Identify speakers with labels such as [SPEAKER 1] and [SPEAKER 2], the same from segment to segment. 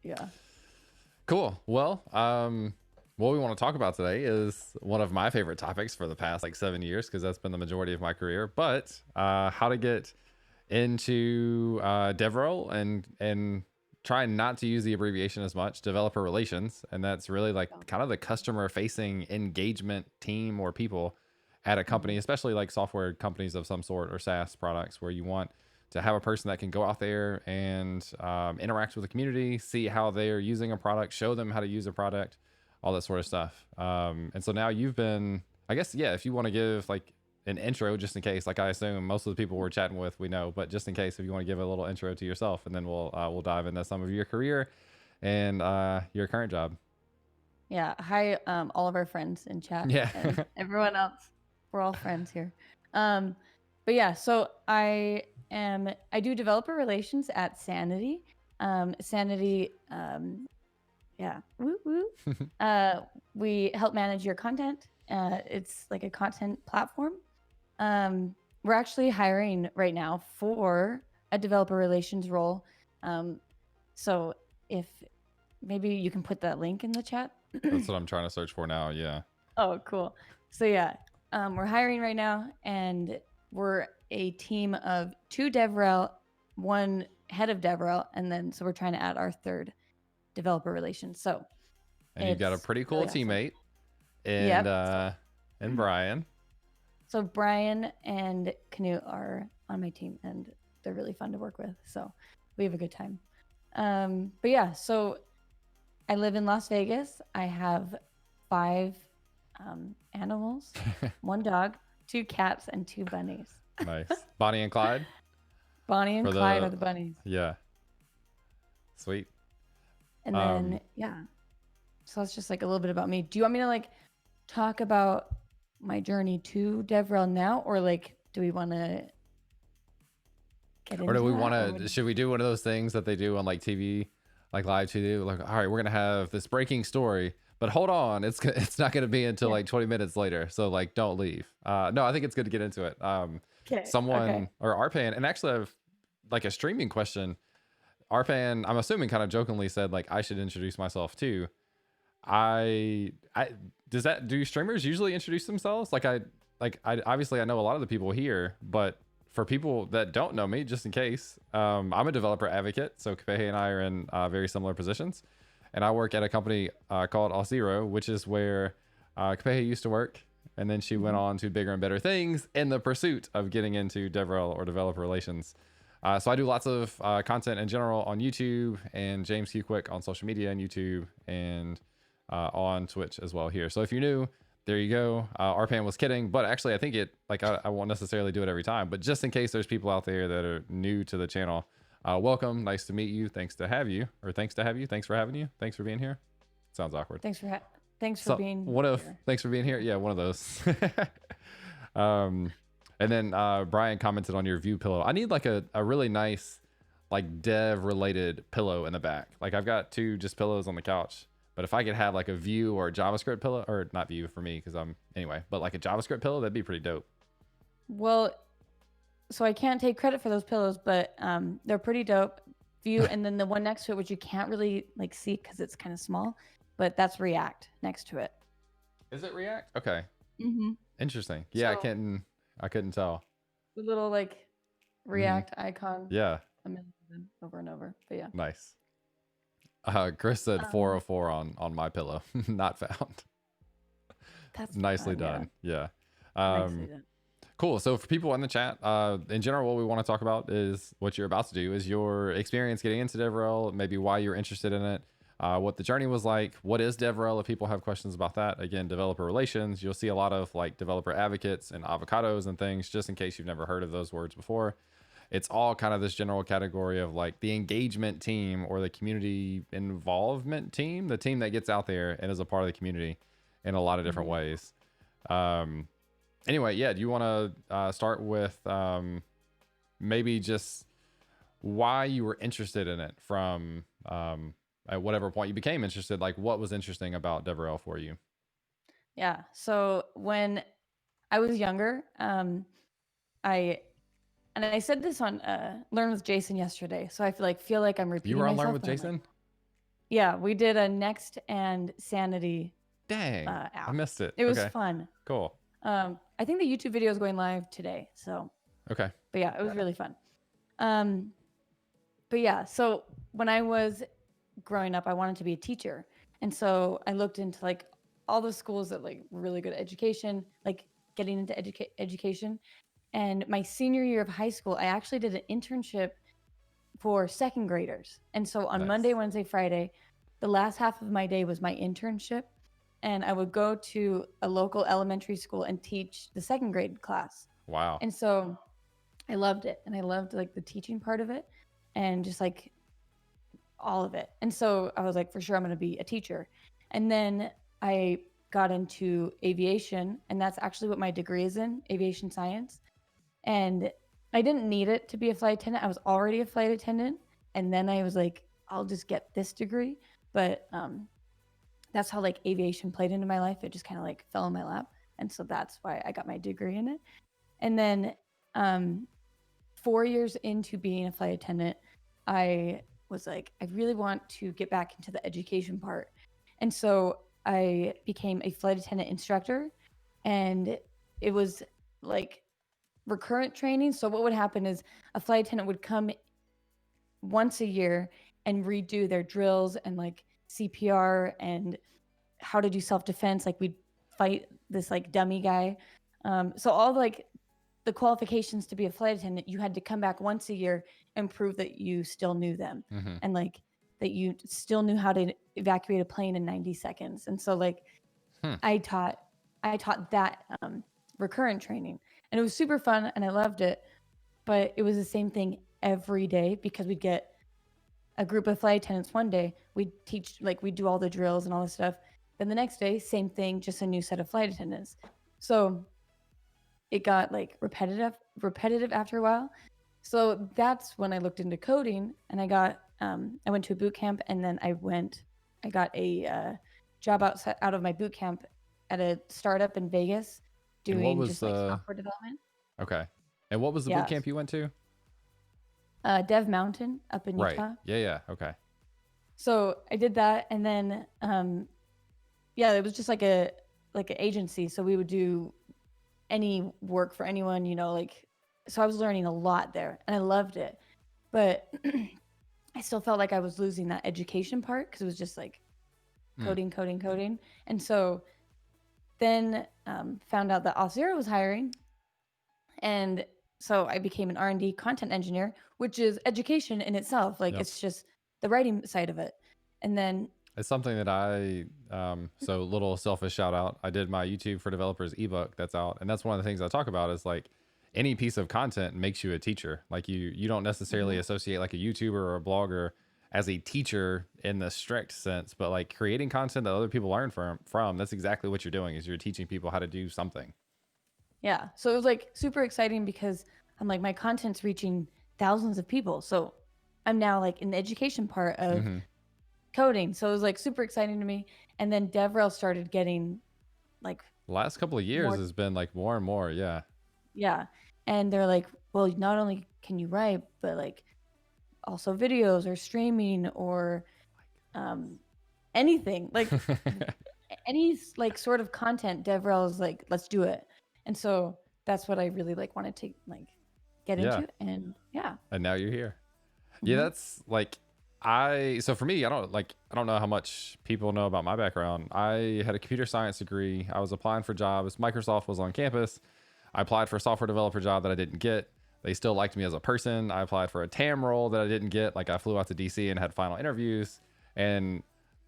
[SPEAKER 1] Yeah.
[SPEAKER 2] Cool. Well, what we want to talk about today is one of my favorite topics for the past like 7 years, because that's been the majority of my career. But how to get into DevRel and try not to use the abbreviation as much, developer relations, and that's really like kind of the customer facing engagement team or people at a company, especially like software companies of some sort or SaaS products, where you want to have a person that can go out there and interact with the community, see how they're using a product, show them how to use a product, all that sort of stuff. And so now you've been, I guess, yeah, if you want to give like an intro, just in case, like I assume most of the people we're chatting with, we know, but just in case, if you want to give a little intro to yourself, and then we'll dive into some of your career and your current job.
[SPEAKER 1] Yeah. Hi, all of our friends in chat
[SPEAKER 2] Yeah.
[SPEAKER 1] and everyone else. We're all friends here. But yeah, so I do developer relations at Sanity. Sanity, yeah, woo woo. We help manage your content. It's like a content platform. We're actually hiring right now for a developer relations role. So if maybe you can put that link in the chat.
[SPEAKER 2] That's what I'm trying to search for now. Yeah.
[SPEAKER 1] Oh, cool. So yeah, we're hiring right now, and we're a team of 2 DevRel, 1 head of DevRel, and then so we're trying to add our 3rd developer relations. So
[SPEAKER 2] And you've got a pretty cool
[SPEAKER 1] really awesome.
[SPEAKER 2] teammate and
[SPEAKER 1] Yep.
[SPEAKER 2] and Brian.
[SPEAKER 1] So Brian and Canute are on my team, and they're really fun to work with. So we have a good time. But yeah, so I live in Las Vegas. I have 5 animals, 1 dog, 2 cats, and 2 bunnies.
[SPEAKER 2] Nice. Bonnie and Clyde.
[SPEAKER 1] Bonnie and Clyde are the bunnies.
[SPEAKER 2] Yeah. Sweet.
[SPEAKER 1] And then yeah, so that's just like a little bit about me. Do you want me to like talk about my journey to DevRel now, or like do we want to get into
[SPEAKER 2] Or do we
[SPEAKER 1] that,
[SPEAKER 2] want to? Should we do one of those things that they do on like TV, like live TV? Like, all right, we're gonna have this breaking story, but hold on, it's not gonna be until like 20 minutes later. So like, don't leave. No, I think it's good to get into it. Someone or Arpan, and actually, I have like a streaming question. Arpan, I'm assuming, kind of jokingly said like I should introduce myself too. I do streamers usually introduce themselves? I obviously I know a lot of the people here, but for people that don't know me, just in case, I'm a developer advocate. So Kapehe and I are in very similar positions, and I work at a company called Auth0, which is where Kapehe used to work, and then she went on to bigger and better things in the pursuit of getting into DevRel or developer relations. So I do lots of content in general on YouTube, and James Q Quick on social media and YouTube, and on Twitch as well here. So if you're new, there you go. Arpan was kidding, but actually I think it, like, I won't necessarily do it every time, but just in case there's people out there that are new to the channel, welcome. Nice to meet you. Thanks to have you. Thanks for having you. Thanks for being here. Sounds awkward.
[SPEAKER 1] Thanks for being
[SPEAKER 2] here. Thanks for being here. Yeah, one of those. And then Brian commented on your view pillow. I need like a really nice like dev related pillow in the back. Like I've got 2 just pillows on the couch, but if I could have like a Vue or a JavaScript pillow, or not Vue for me because I'm anyway, but like a JavaScript pillow, that'd be pretty dope.
[SPEAKER 1] Well, so I can't take credit for those pillows, but they're pretty dope. Vue, and then the one next to it, which you can't really like see because it's kind of small, but that's React next to it.
[SPEAKER 2] Is it React? Okay. Interesting. Yeah, so, I couldn't tell.
[SPEAKER 1] The little like React icon.
[SPEAKER 2] Yeah.
[SPEAKER 1] A million of them over and over. But yeah.
[SPEAKER 2] Nice. Chris said 404 on my pillow. Not found.
[SPEAKER 1] That's
[SPEAKER 2] nicely done. Yeah.
[SPEAKER 1] Nicely done.
[SPEAKER 2] Cool. So for people in the chat, in general, what we want to talk about is what you're about to do, is your experience getting into DevRel, maybe why you're interested in it, what the journey was like, what is DevRel, if people have questions about that. Again, developer relations, you'll see a lot of like developer advocates and avocados and things, just in case you've never heard of those words before. It's all kind of this general category of like the engagement team or the community involvement team, the team that gets out there and is a part of the community in a lot of different ways. Anyway, yeah, do you want to start with maybe just why you were interested in it from at whatever point you became interested? Like, what was interesting about DevRel for you?
[SPEAKER 1] Yeah, so when I was younger, I said this on Learn with Jason yesterday, so I feel like I'm repeating
[SPEAKER 2] myself. You were on
[SPEAKER 1] myself,
[SPEAKER 2] Learn with Jason?
[SPEAKER 1] Yeah, we did a Next and Sanity
[SPEAKER 2] Dang, I
[SPEAKER 1] app.
[SPEAKER 2] missed it.
[SPEAKER 1] It was
[SPEAKER 2] Okay,
[SPEAKER 1] fun.
[SPEAKER 2] cool.
[SPEAKER 1] I think the YouTube video is going live today. So,
[SPEAKER 2] Okay.
[SPEAKER 1] but yeah, it was really fun. But yeah, so when I was growing up, I wanted to be a teacher. And so I looked into like all the schools that like were really good at education, like getting into education. And my senior year of high school, I actually did an internship for second graders. And so on Monday,
[SPEAKER 2] Nice.
[SPEAKER 1] Wednesday, Friday, the last half of my day was my internship. And I would go to a local elementary school and teach the second grade class.
[SPEAKER 2] Wow.
[SPEAKER 1] And so I loved it. And I loved like the teaching part of it and just like all of it. And so I was like, for sure, I'm going to be a teacher. And then I got into aviation, and that's actually what my degree is in, aviation science. And I didn't need it to be a flight attendant. I was already a flight attendant. And then I was like, I'll just get this degree. But that's how like aviation played into my life. It just kind of like fell in my lap. And so that's why I got my degree in it. And then 4 years into being a flight attendant, I was like, I really want to get back into the education part. And so I became a flight attendant instructor, and it was like recurrent training. So what would happen is a flight attendant would come once a year and redo their drills and like CPR and how to do self-defense. Like we'd fight this like dummy guy. So all like the qualifications to be a flight attendant, you had to come back once a year and prove that you still knew them, and like that you still knew how to evacuate a plane in 90 seconds. And so like I taught that recurrent training, and it was super fun and I loved it. But it was the same thing every day because we'd get a group of flight attendants one day, we'd teach, like we'd do all the drills and all this stuff. Then the next day, same thing, just a new set of flight attendants. So it got like repetitive after a while. So that's when I looked into coding, and I went to a boot camp, and then I got a job out of my boot camp at a startup in Vegas
[SPEAKER 2] And what
[SPEAKER 1] doing
[SPEAKER 2] was
[SPEAKER 1] just like software development.
[SPEAKER 2] okay? And what was the boot
[SPEAKER 1] Yeah.
[SPEAKER 2] camp you went to?
[SPEAKER 1] Dev Mountain up in
[SPEAKER 2] Right.
[SPEAKER 1] Utah.
[SPEAKER 2] Yeah. Okay.
[SPEAKER 1] So I did that, and then yeah, it was just like an agency. So we would do any work for anyone, like. So I was learning a lot there, and I loved it, but I still felt like I was losing that education part because it was just like coding. And so then found out that Auth0 was hiring, and so I became an R&D content engineer, which is education in itself. Like it's just the writing side of it. And then
[SPEAKER 2] it's something that I so little selfish shout out. I did my YouTube for Developers ebook that's out, and that's one of the things I talk about is like any piece of content makes you a teacher. Like you don't necessarily associate like a YouTuber or a blogger as a teacher in the strict sense, but like creating content that other people learn from that's exactly what you're doing, is you're teaching people how to do something.
[SPEAKER 1] Yeah. So it was like super exciting because I'm like, my content's reaching thousands of people. So I'm now like in the education part of coding. So it was like super exciting to me. And then DevRel started getting like
[SPEAKER 2] The last couple of years has been like more and more. Yeah.
[SPEAKER 1] Yeah. And they're like, well, not only can you write, but like also videos or streaming or anything like any like sort of content. DevRel is like, let's do it. And so that's what I really like wanted to like get into. And yeah.
[SPEAKER 2] And now you're here. Yeah, that's like so for me, I don't know how much people know about my background. I had a computer science degree. I was applying for jobs. Microsoft was on campus. I applied for a software developer job that I didn't get. They still liked me as a person. I applied for a TAM role that I didn't get. Like I flew out to DC and had final interviews, and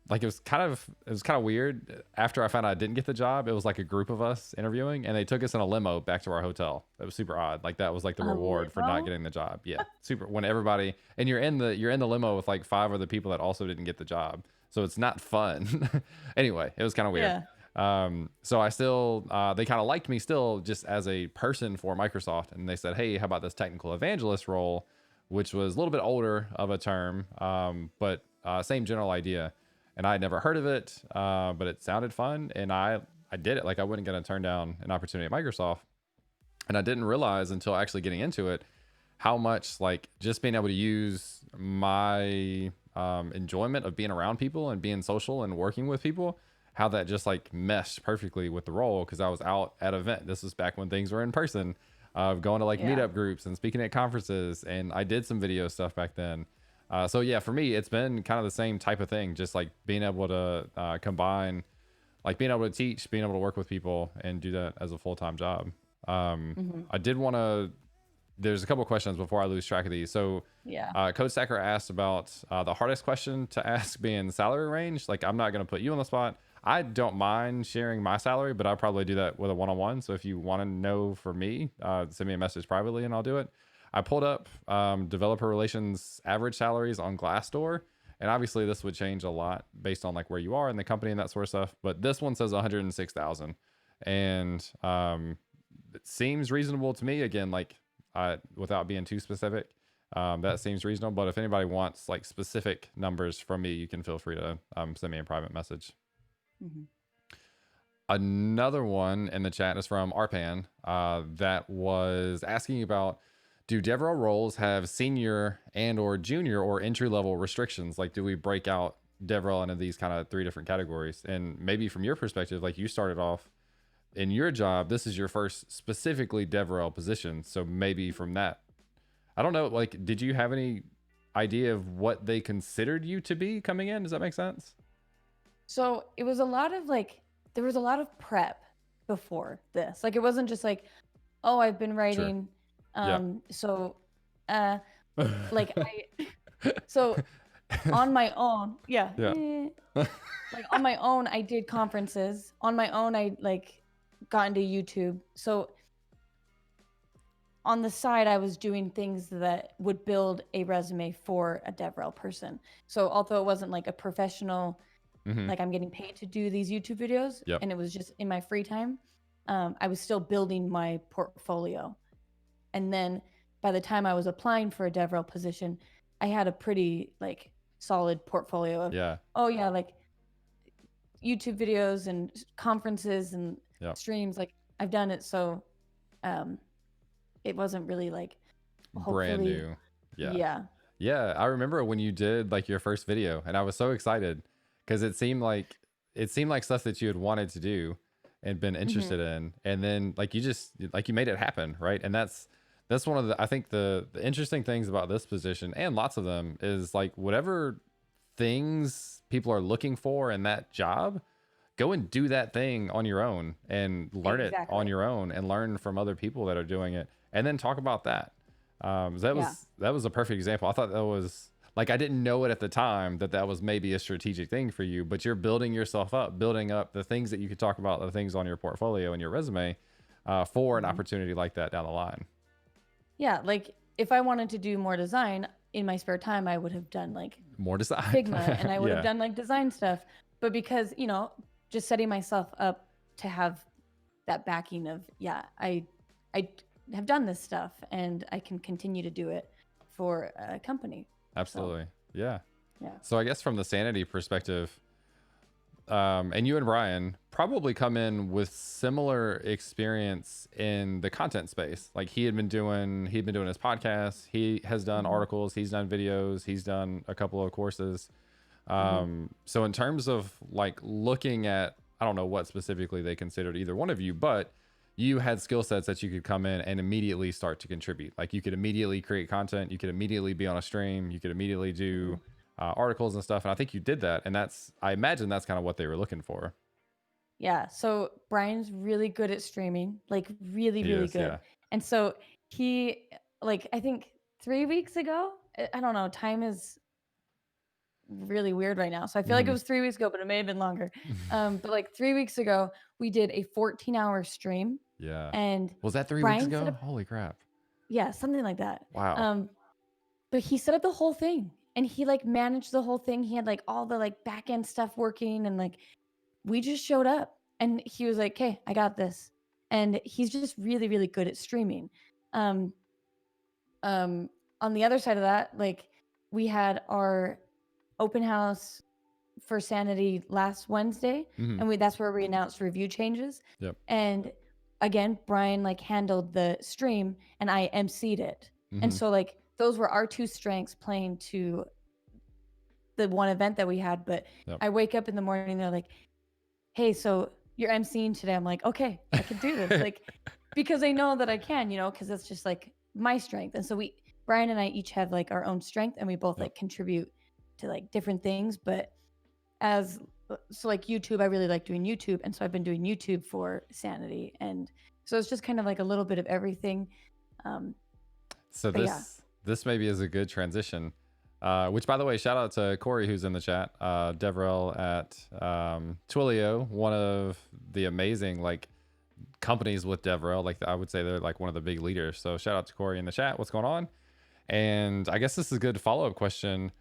[SPEAKER 2] like it was kind of weird. After I found out I didn't get the job, it was like a group of us interviewing, and they took us in a limo back to our hotel. It was super odd. Like that was like the reward for not getting the job. Yeah, super. When everybody, and you're in the limo with like 5 other people that also didn't get the job, so it's not fun. Anyway, it was kind of weird.
[SPEAKER 1] Yeah.
[SPEAKER 2] So I still, they kind of liked me still just as a person for Microsoft. And they said, hey, how about this technical evangelist role, which was a little bit older of a term, but same general idea. And I had never heard of it, but it sounded fun. And I did it. Like I wasn't going to turn down an opportunity at Microsoft. And I didn't realize until actually getting into it, how much like just being able to use my enjoyment of being around people and being social and working with people, how that just like meshed perfectly with the role, because I was out at an event. This was back when things were in person, going to like
[SPEAKER 1] Yeah.
[SPEAKER 2] meetup groups and speaking at conferences, and I did some video stuff back then. So yeah, for me, it's been kind of the same type of thing, just like being able to combine, like being able to teach, being able to work with people, and do that as a full-time job. I did want to. There's a couple questions before I lose track of these. So,
[SPEAKER 1] Yeah.
[SPEAKER 2] Code Stacker asked about the hardest question to ask being salary range. Like, I'm not going to put you on the spot. I don't mind sharing my salary, but I'll probably do that with a one-on-one. So if you want to know for me, send me a message privately and I'll do it. I pulled up developer relations average salaries on Glassdoor. And obviously this would change a lot based on like where you are in the company and that sort of stuff. But this one says 106,000. And it seems reasonable to me. Again, like, without being too specific, that seems reasonable. But if anybody wants like specific numbers from me, you can feel free to send me a private message. Another one in the chat is from Arpan, that was asking about, do DevRel roles have senior and or junior or entry level restrictions? Like, do we break out DevRel into these kind of 3 different categories? And maybe from your perspective, like you started off in your job, this is your first specifically DevRel position. So maybe from that, I don't know, like, did you have any idea of what they considered you to be coming in? Does that make sense?
[SPEAKER 1] So it was a lot of like, there was a lot of prep before this. Like, it wasn't just like, oh, I've been writing. So, like so on my own, like on my own, I did conferences. On my own, I like got into YouTube. So on the side, I was doing things that would build a resume for a DevRel person. So although it wasn't like a professional, like I'm getting paid to do these YouTube videos, and it was just in my free time, I was still building my portfolio. And then by the time I was applying for a DevRel position, I had a pretty like solid portfolio of, like YouTube videos and conferences and streams. Like, I've done it. So it wasn't really like
[SPEAKER 2] brand new. Yeah. I remember when you did like your first video, and I was so excited because it seemed like stuff that you had wanted to do and been interested in. And then like you just like you made it happen, right? And that's one of the, I think the interesting things about this position, and lots of them, is like whatever things people are looking for in that job, go and do that thing on your own and learn it on your own and learn from other people that are doing it, and then talk about that. That was a perfect example. I thought that was like, I didn't know it at the time that was maybe a strategic thing for you, but you're building yourself up, building up the things that you could talk about, the things on your portfolio and your resume, for an opportunity like that down the line.
[SPEAKER 1] Yeah, like if I wanted to do more design in my spare time, I would have done like
[SPEAKER 2] more design
[SPEAKER 1] Figma, and I would have done like design stuff. But because, just setting myself up to have that backing of, I have done this stuff and I can continue to do it for a company.
[SPEAKER 2] Absolutely.
[SPEAKER 1] So,
[SPEAKER 2] yeah. So I guess from the Sanity perspective, and you and Brian probably come in with similar experience in the content space. Like he'd been doing his podcast. He has done articles. He's done videos. He's done a couple of courses. So in terms of like looking at, I don't know what specifically they considered either one of you, but you had skill sets that you could come in and immediately start to contribute. Like you could immediately create content. You could immediately be on a stream. You could immediately do articles and stuff. And I think you did that. And I imagine that's kind of what they were looking for.
[SPEAKER 1] Yeah. So Brian's really good at streaming, like really good. Yeah. And so he, like, I think 3 weeks ago, I don't know, time is really weird right now. So I feel like it was 3 weeks ago, but it may have been longer. But like 3 weeks ago, we did a 14-hour stream.
[SPEAKER 2] Yeah.
[SPEAKER 1] And
[SPEAKER 2] was that 3 weeks ago? Holy crap.
[SPEAKER 1] Yeah, something like that.
[SPEAKER 2] Wow.
[SPEAKER 1] But he set up the whole thing, and he like managed the whole thing. He had like all the like back end stuff working, and like we just showed up, and he was like, "Okay, I got this." And he's just really, really good at streaming. On the other side of that, like we had our open house for Sanity last Wednesday, and that's where we announced review changes.
[SPEAKER 2] Yep.
[SPEAKER 1] And again, Brian like handled the stream, and I emceed it. And so like those were our two strengths playing to the one event that we had, but
[SPEAKER 2] Yep.
[SPEAKER 1] I wake up in the morning, they're like, hey, so you're emceeing today. I'm like, okay, I can do this. Like, because they know that I can, you know, because it's just like my strength. And so Brian and I each have like our own strength, and we both
[SPEAKER 2] Yep.
[SPEAKER 1] like contribute to like different things. But so like YouTube, I really like doing YouTube. And so I've been doing YouTube for Sanity. And so it's just kind of like a little bit of everything.
[SPEAKER 2] So
[SPEAKER 1] But yeah.
[SPEAKER 2] this maybe is a good transition. Which, by the way, shout out to Corey who's in the chat. Devrel at Twilio, one of the amazing like companies with Devrel. Like I would say they're like one of the big leaders. So shout out to Corey in the chat. What's going on? And I guess this is a good follow up question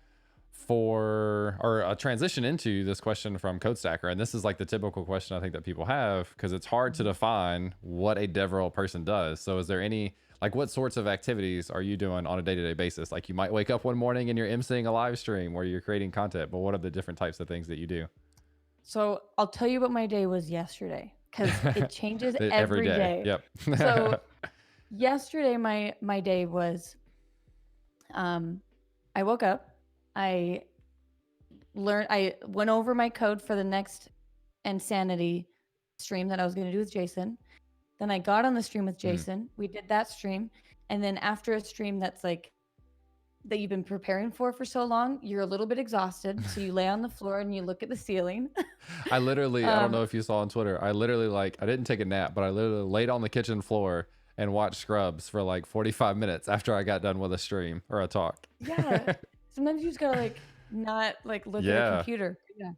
[SPEAKER 2] or a transition into this question from CodeStacker. And this is like the typical question I think that people have, because it's hard to define what a DevRel person does. So is there any, like, what sorts of activities are you doing on a day-to-day basis? Like, you might wake up one morning and you're emceeing a live stream where you're creating content, but what are the different types of things that you do?
[SPEAKER 1] So I'll tell you what my day was yesterday, because it changes
[SPEAKER 2] Every
[SPEAKER 1] every day.
[SPEAKER 2] Yep.
[SPEAKER 1] So yesterday, my day was, I woke up, I went over my code for the next Insanity stream that I was going to do with Jason. Then I got on the stream with Jason. We did that stream. And then after a stream that's like, that you've been preparing for so long, you're a little bit exhausted. So you lay on the floor and you look at the ceiling.
[SPEAKER 2] I literally, I don't know if you saw on Twitter, I literally like, I didn't take a nap, but I literally laid on the kitchen floor and watched Scrubs for like 45 minutes after I got done with a stream or a talk.
[SPEAKER 1] Yeah. Sometimes you just gotta like not like look at a computer. Yeah.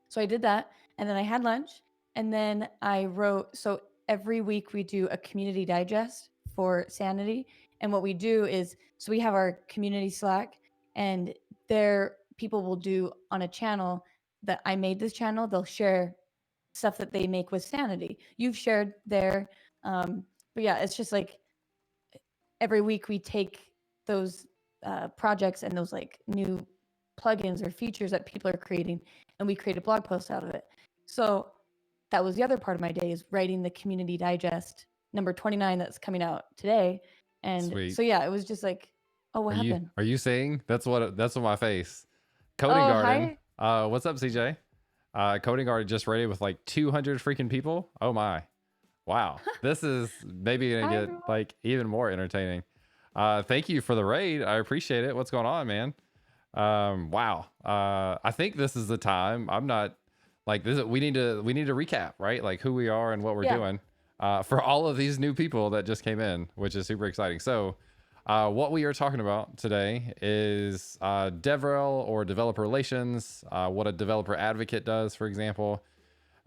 [SPEAKER 1] So I did that, and then I had lunch, and then I wrote. So every week we do a community digest for Sanity, and what we do is, so we have our community Slack, and there people will do on a channel that I made this channel. They'll share stuff that they make with Sanity. You've shared there, but yeah, it's just like every week we take those projects and those like new plugins or features that people are creating, and we create a blog post out of it. So that was the other part of my day, is writing the community digest number 29 that's coming out today. And
[SPEAKER 2] Sweet.
[SPEAKER 1] so yeah, it was just like, oh, what happened?
[SPEAKER 2] Are you saying that's what my face? Coding Garden.
[SPEAKER 1] Hi.
[SPEAKER 2] What's up, CJ? Coding Garden just rated with like 200 freaking people. Oh my. Wow. This is maybe gonna get like even more entertaining. Thank you for the raid. I appreciate it. What's going on, man? Wow. I think this is the time. I'm not like this. We need to recap, right? Like who we are and what we're doing, for all of these new people that just came in, which is super exciting. So, what we are talking about today is, DevRel or developer relations, what a developer advocate does, for example.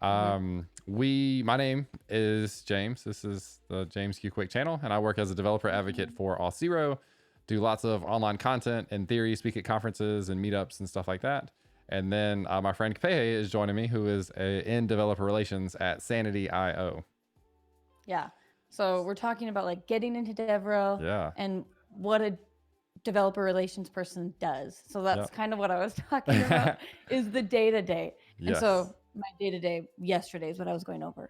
[SPEAKER 2] My name is James. This is the James Q Quick channel, and I work as a developer advocate for Auth0. Do lots of online content and theory, speak at conferences and meetups and stuff like that. And then my friend Kapehe is joining me, who is in developer relations at Sanity.io.
[SPEAKER 1] Yeah. So we're talking about like getting into DevRel and what a developer relations person does. So that's kind of what I was talking about, is the day-to-day. And so my day-to-day yesterday is what I was going over.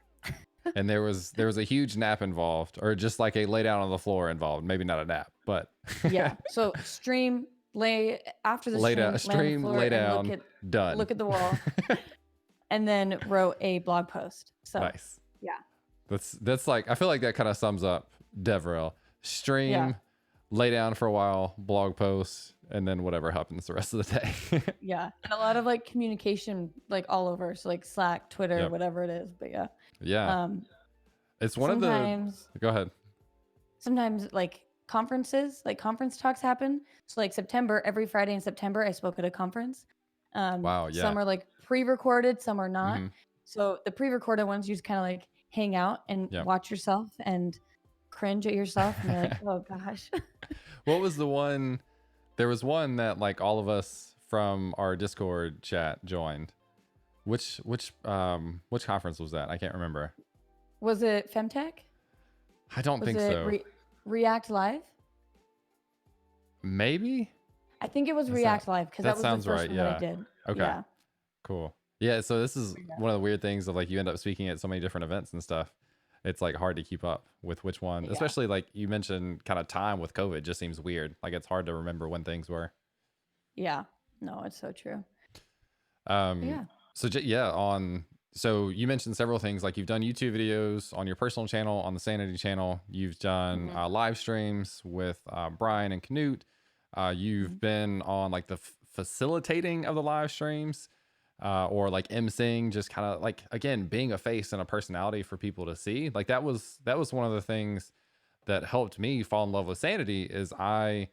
[SPEAKER 2] And there was a huge nap involved, or just like a lay down on the floor involved. Maybe not a nap, but
[SPEAKER 1] yeah. So stream, after the
[SPEAKER 2] lay down, done.
[SPEAKER 1] Look at the wall, and then wrote a blog post. So
[SPEAKER 2] nice.
[SPEAKER 1] Yeah.
[SPEAKER 2] That's like, I feel like that kind of sums up DevRel. Stream, lay down for a while, blog post, and then whatever happens the rest of the day.
[SPEAKER 1] Yeah. And a lot of like communication, like all over. So like Slack, Twitter, whatever it is. But yeah.
[SPEAKER 2] Yeah. It's one of the, go ahead.
[SPEAKER 1] Sometimes like conferences, like conference talks happen. So like September, every Friday in September, I spoke at a conference.
[SPEAKER 2] Wow. Yeah.
[SPEAKER 1] Some are like pre-recorded, some are not. So the pre-recorded ones, you just kind of like hang out and watch yourself and cringe at yourself. And you're like, oh gosh.
[SPEAKER 2] What was the one? There was one that like all of us from our Discord chat joined. Which conference was that? I can't remember.
[SPEAKER 1] Was it Femtech?
[SPEAKER 2] I don't think so.
[SPEAKER 1] React Live?
[SPEAKER 2] Maybe.
[SPEAKER 1] I think it was React Live, because that was the first one that I did.
[SPEAKER 2] Okay. Yeah. Cool. Yeah. So this is one of the weird things of like, you end up speaking at so many different events and stuff. It's like hard to keep up with which one, especially like you mentioned, kind of time with COVID just seems weird. Like it's hard to remember when things were.
[SPEAKER 1] Yeah. No, it's so true. But
[SPEAKER 2] Um,
[SPEAKER 1] yeah.
[SPEAKER 2] yeah, so you mentioned several things like you've done YouTube videos on your personal channel, on the Sanity channel. You've done
[SPEAKER 1] Mhm,
[SPEAKER 2] live streams with Brian and Canute. You've
[SPEAKER 1] mhm,
[SPEAKER 2] been on like the facilitating of the live streams, or like emceeing, just kind of like again being a face and a personality for people to see. Like that was one of the things that helped me fall in love with Sanity. Is I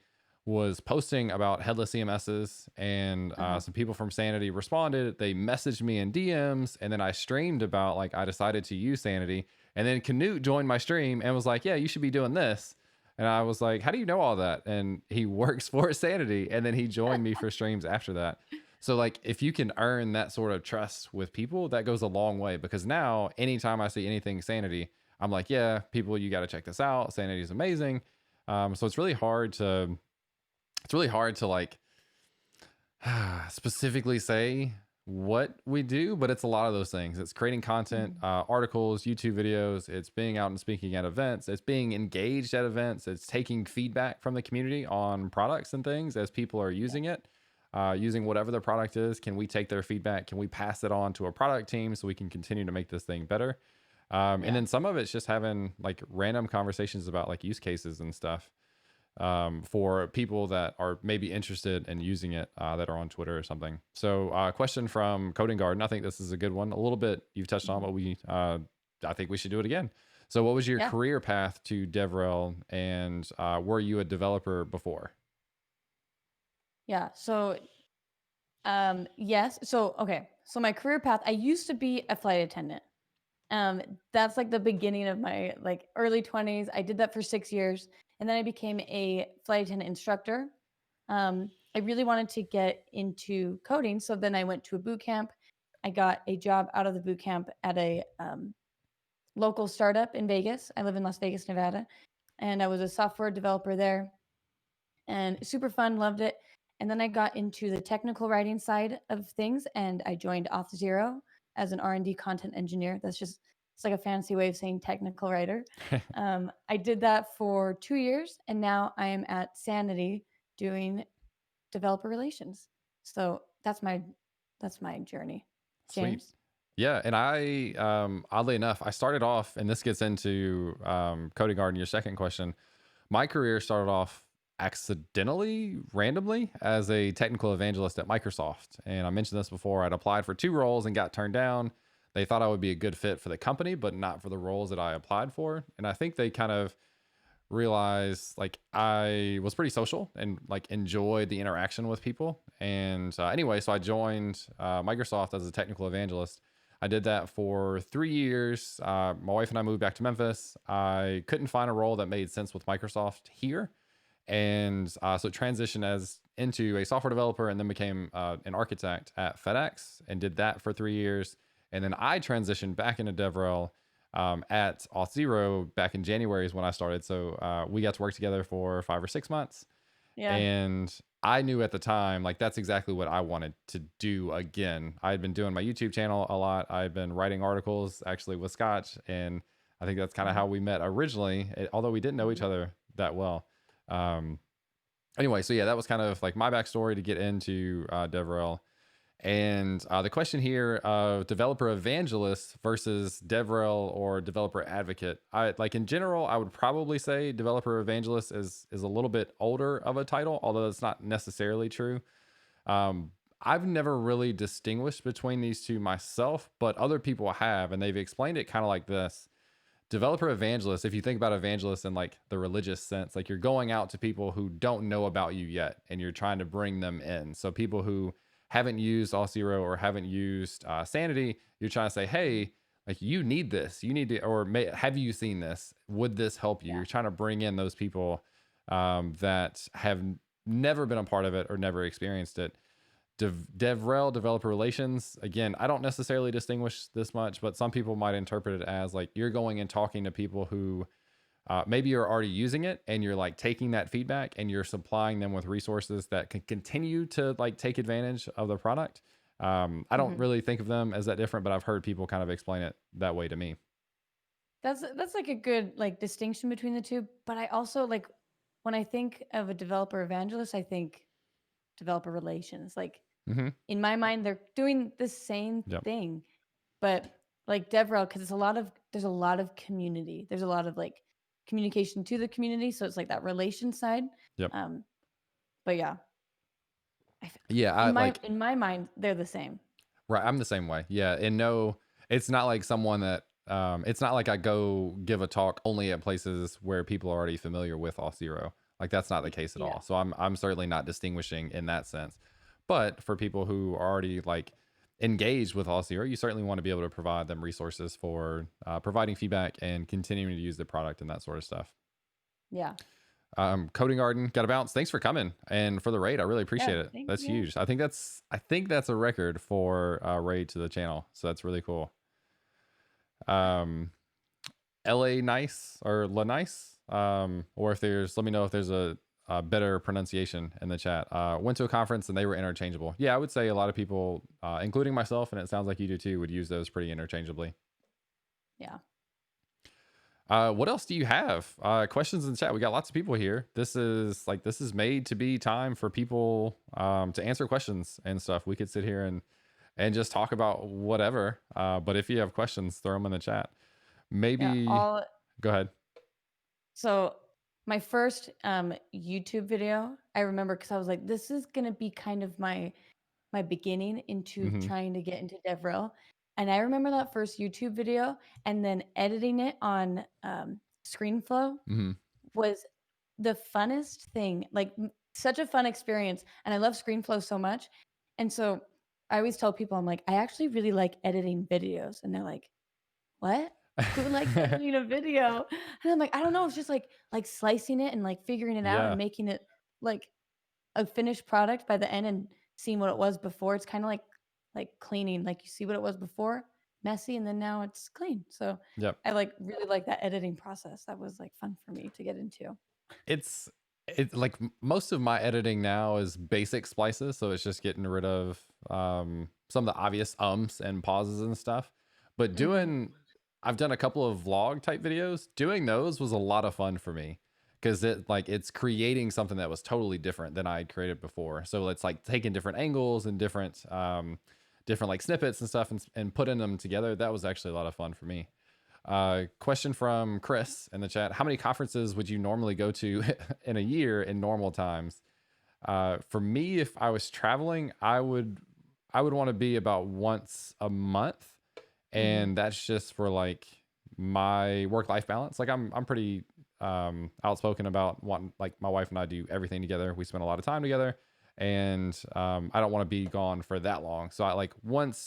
[SPEAKER 2] was posting about headless CMSs, and
[SPEAKER 1] uh-huh.
[SPEAKER 2] some people from Sanity responded. They messaged me in DMs, and then I streamed about like I decided to use Sanity, and then Canute joined my stream and was like, "Yeah, you should be doing this." And I was like, "How do you know all that?" And he works for Sanity, and then he joined me for streams after that. So like if you can earn that sort of trust with people, that goes a long way, because now anytime I see anything Sanity, I'm like, "Yeah, people, you got to check this out. Sanity is amazing." So it's really hard to like specifically say what we do, but it's a lot of those things. It's creating content,
[SPEAKER 1] Mhm.
[SPEAKER 2] articles, YouTube videos. It's being out and speaking at events. It's being engaged at events. It's taking feedback from the community on products and things as people are
[SPEAKER 1] Yeah,
[SPEAKER 2] using it, using whatever the product is. Can we take their feedback? Can we pass it on to a product team so we can continue to make this thing better? And
[SPEAKER 1] yeah,
[SPEAKER 2] then some of it's just having like random conversations about like use cases and stuff, for people that are maybe interested in using it, that are on Twitter or something. So, question from Coding Garden. I think this is a good one. A little bit you've touched on,
[SPEAKER 1] mhm.
[SPEAKER 2] but I think we should do it again. So, what was your
[SPEAKER 1] Yeah,
[SPEAKER 2] career path to DevRel, and were you a developer before?
[SPEAKER 1] yeah. So, yes. So, okay. So my career path, I used to be a flight attendant. Um, that's like the beginning of my like early 20s. I did that for 6 years, and then I became a flight attendant instructor. I really wanted to get into coding, so then I went to a boot camp. I got a job out of the boot camp at a local startup in Vegas. I live in Las Vegas, Nevada, and I was a software developer there, and super fun, loved it. And then I got into the technical writing side of things, and I joined Auth0 as an R&D content engineer. That's just it's like a fancy way of saying technical writer. I did that for 2 years, and now I am at Sanity doing developer relations. So that's my journey,
[SPEAKER 2] Sweet.
[SPEAKER 1] James.
[SPEAKER 2] Yeah, and I, oddly enough, I started off, and this gets into Coding Garden, your second question. My career started off accidentally, randomly, as a technical evangelist at Microsoft. And I mentioned this before. I'd applied for two roles and got turned down. They thought I would be a good fit for the company, but not for the roles that I applied for. And I think they kind of realized like I was pretty social and like enjoyed the interaction with people. And anyway, so I joined Microsoft as a technical evangelist. I did that for 3 years. My wife and I moved back to Memphis. I couldn't find a role that made sense with Microsoft here, and so transitioned as into a software developer, and then became an architect at FedEx, and did that for 3 years. And then I transitioned back into DevRel, at Auth0 back in January is when I started. So we got to work together for 5 or 6 months,
[SPEAKER 1] Yeah.
[SPEAKER 2] and I knew at the time like that's exactly what I wanted to do again. I had been doing my YouTube channel a lot. I had been writing articles actually with Scotch, and I think that's kind of
[SPEAKER 1] Mhm,
[SPEAKER 2] how we met originally, although we didn't know each
[SPEAKER 1] mhm.
[SPEAKER 2] other that well. Um, anyway, so yeah, that was kind of like my backstory to get into DevRel. And the question here of developer evangelist versus DevRel or developer advocate. I like in general, I would probably say developer evangelist is a little bit older of a title, although it's not necessarily true. I've never really distinguished between these two myself, but other people have, and they've explained it kind of like this. Developer evangelist, if you think about evangelist in like the religious sense, like you're going out to people who don't know about you yet, and you're trying to bring them in. So people who haven't used Auth0 or haven't used Sanity, you're trying to say,
[SPEAKER 1] Mhm.
[SPEAKER 2] hey, like you need this, you need to, or have you seen this? Would this help you?
[SPEAKER 1] Yeah.
[SPEAKER 2] You're trying to bring in those people, that have never been a part of it or never experienced it. DevRel, developer relations. Again, I don't necessarily distinguish this much, but some people might interpret it as like you're going and talking to people who maybe you're already using it, and you're like taking that feedback and you're supplying them with resources that can continue to like take advantage of the product. I don't
[SPEAKER 1] Mhm.
[SPEAKER 2] really think of them as that different, but I've heard people kind of explain it that way to me.
[SPEAKER 1] That's like a good like distinction between the two, but I also like when I think of a developer evangelist, I think developer relations. Like
[SPEAKER 2] Mm-hmm.
[SPEAKER 1] in my mind, they're doing the same
[SPEAKER 2] Yep.
[SPEAKER 1] thing, but like DevRel, because there's a lot of community. There's a lot of like communication to the community, so it's like that relation side.
[SPEAKER 2] Yep.
[SPEAKER 1] But yeah,
[SPEAKER 2] Yeah. I like,
[SPEAKER 1] in my mind, they're the same.
[SPEAKER 2] right. I'm the same way. Yeah. And no, it's not like someone that, it's not like I go give a talk only at places where people are already familiar with Auth0. Like that's not the case at
[SPEAKER 1] Yeah,
[SPEAKER 2] all. So I'm certainly not distinguishing in that sense. But for people who are already like engaged with Auth0, you certainly want to be able to provide them resources for providing feedback and continuing to use the product and that sort of stuff.
[SPEAKER 1] yeah,
[SPEAKER 2] Coding Garden got a bounce. Thanks for coming and for the raid. I really
[SPEAKER 1] yeah.
[SPEAKER 2] appreciate it.
[SPEAKER 1] Thank
[SPEAKER 2] That's
[SPEAKER 1] you.
[SPEAKER 2] huge. I think that's a record for raid to the channel. So that's really cool. LA Nice or La Nice. Or if there's, let me know if there's a better pronunciation in the chat. Went to a conference and they were interchangeable. Yeah, I would say a lot of people, including myself, and it sounds like you do too, would use those pretty interchangeably.
[SPEAKER 1] Yeah.
[SPEAKER 2] What else do you have? Questions in the chat. We got lots of people here. This is made to be time for people to answer questions and stuff. We could sit here and just talk about whatever. But if you have questions, throw them in the chat. Maybe go ahead.
[SPEAKER 1] So my first YouTube video, I remember because I was like, this is gonna be kind of my beginning into trying to get into DevRel. And I remember that first YouTube video and then editing it on ScreenFlow was the funnest thing, like such a fun experience. And I love ScreenFlow so much. And so I always tell people, I'm like, I actually really like editing videos. And they're like, what? Who likes editing a video? And I'm like, I don't know. It's just like slicing it and like figuring it out
[SPEAKER 2] Yeah.
[SPEAKER 1] and making it like a finished product by the end and seeing what it was before. It's kind of like cleaning. Like you see what it was before, messy, and then now it's clean. So
[SPEAKER 2] Yep.
[SPEAKER 1] I like really like that editing process. That was like fun for me to get into.
[SPEAKER 2] It's like most of my editing now is basic splices, so it's just getting rid of some of the obvious ums and pauses and stuff. But I've done a couple of vlog type videos. Doing those was a lot of fun for me because it's creating something that was totally different than I had created before. So it's like taking different angles and different like snippets and stuff and putting them together. That was actually a lot of fun for me. Question from Chris in the chat: how many conferences would you normally go to in a year in normal times? For me, if I was traveling, I would want to be about once a month, and that's just for like my work-life balance. Like I'm pretty outspoken about wanting, like, my wife and I do everything together. We spend a lot of time together, and I don't want to be gone for that long. So I like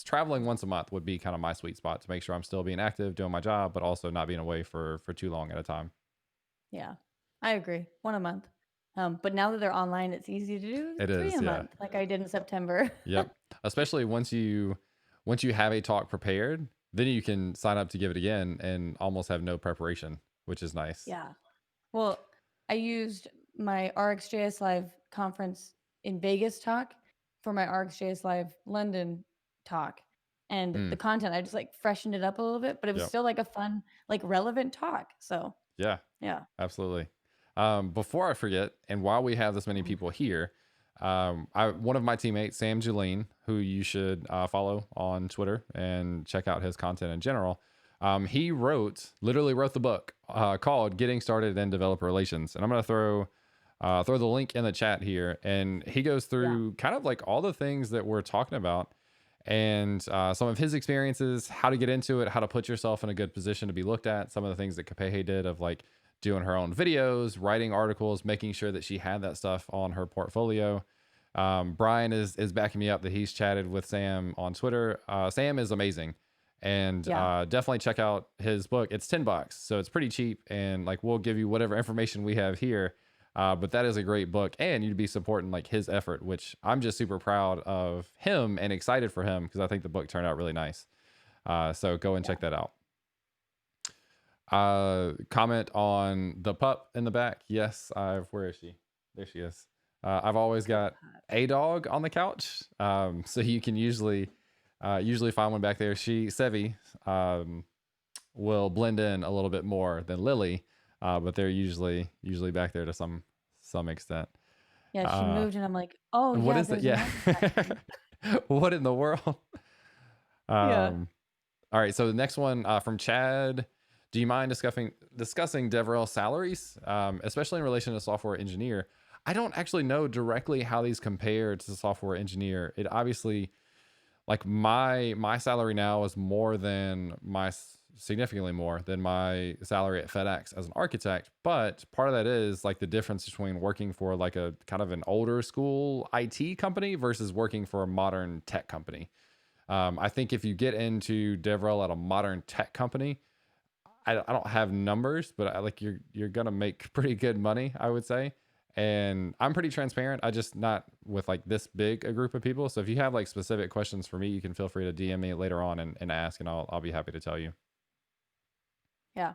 [SPEAKER 2] traveling once a month would be kind of my sweet spot to make sure I'm still being active, doing my job, but also not being away for too long at a time.
[SPEAKER 1] Yeah, I agree. One a month. But now that they're online, it's easy to do
[SPEAKER 2] It
[SPEAKER 1] three
[SPEAKER 2] is,
[SPEAKER 1] a
[SPEAKER 2] yeah.
[SPEAKER 1] month, like I did in September.
[SPEAKER 2] Yep. Especially once you have a talk prepared, then you can sign up to give it again and almost have no preparation, which is nice.
[SPEAKER 1] Yeah. Well, I used my RxJS Live conference in Vegas talk for my RxJS Live London talk. And the content, I just like freshened it up a little bit, but it was still like a fun, like relevant talk. So
[SPEAKER 2] yeah, absolutely. Before I forget, and while we have this many people here, one of my teammates, Sam Julene, who you should follow on Twitter and check out his content in general. He literally wrote the book called Getting Started in Developer Relations. And I'm going to throw the link in the chat here. And he goes through kind of like all the things that we're talking about and some of his experiences, how to get into it, how to put yourself in a good position to be looked at. Some of the things that Kapehe did of like doing her own videos, writing articles, making sure that she had that stuff on her portfolio. Brian is backing me up that he's chatted with Sam on Twitter. Sam is amazing. And definitely check out his book. It's $10, so it's pretty cheap. And like, we'll give you whatever information we have here. But that is a great book, and you'd be supporting like his effort, which I'm just super proud of him and excited for him because I think the book turned out really nice. So go and check that out. Comment on the pup in the back. Yes, where is she? There she is. I've always got a dog on the couch. So you can usually find one back there. Sevi, will blend in a little bit more than Lily, but they're usually back there to some extent.
[SPEAKER 1] Yeah, she
[SPEAKER 2] Uh,
[SPEAKER 1] moved, and I'm like, "Oh,
[SPEAKER 2] what
[SPEAKER 1] yeah,
[SPEAKER 2] is that?
[SPEAKER 1] there's an
[SPEAKER 2] Yeah.
[SPEAKER 1] architect."
[SPEAKER 2] What in the world?
[SPEAKER 1] Yeah.
[SPEAKER 2] Um, all right. So the next one from Chad. Do you mind discussing DevRel salaries, especially in relation to software engineer? I don't actually know directly how these compare to software engineer. It obviously, like my salary now is more than significantly more than my salary at FedEx as an architect, but part of that is like the difference between working for like a kind of an older school IT company versus working for a modern tech company. I think if you get into DevRel at a modern tech company, I don't have numbers, but like you're gonna make pretty good money, I would say. And I'm pretty transparent. I just not with like this big a group of people. So if you have like specific questions for me, you can feel free to DM me later on and ask, and I'll be happy to tell you.
[SPEAKER 1] Yeah.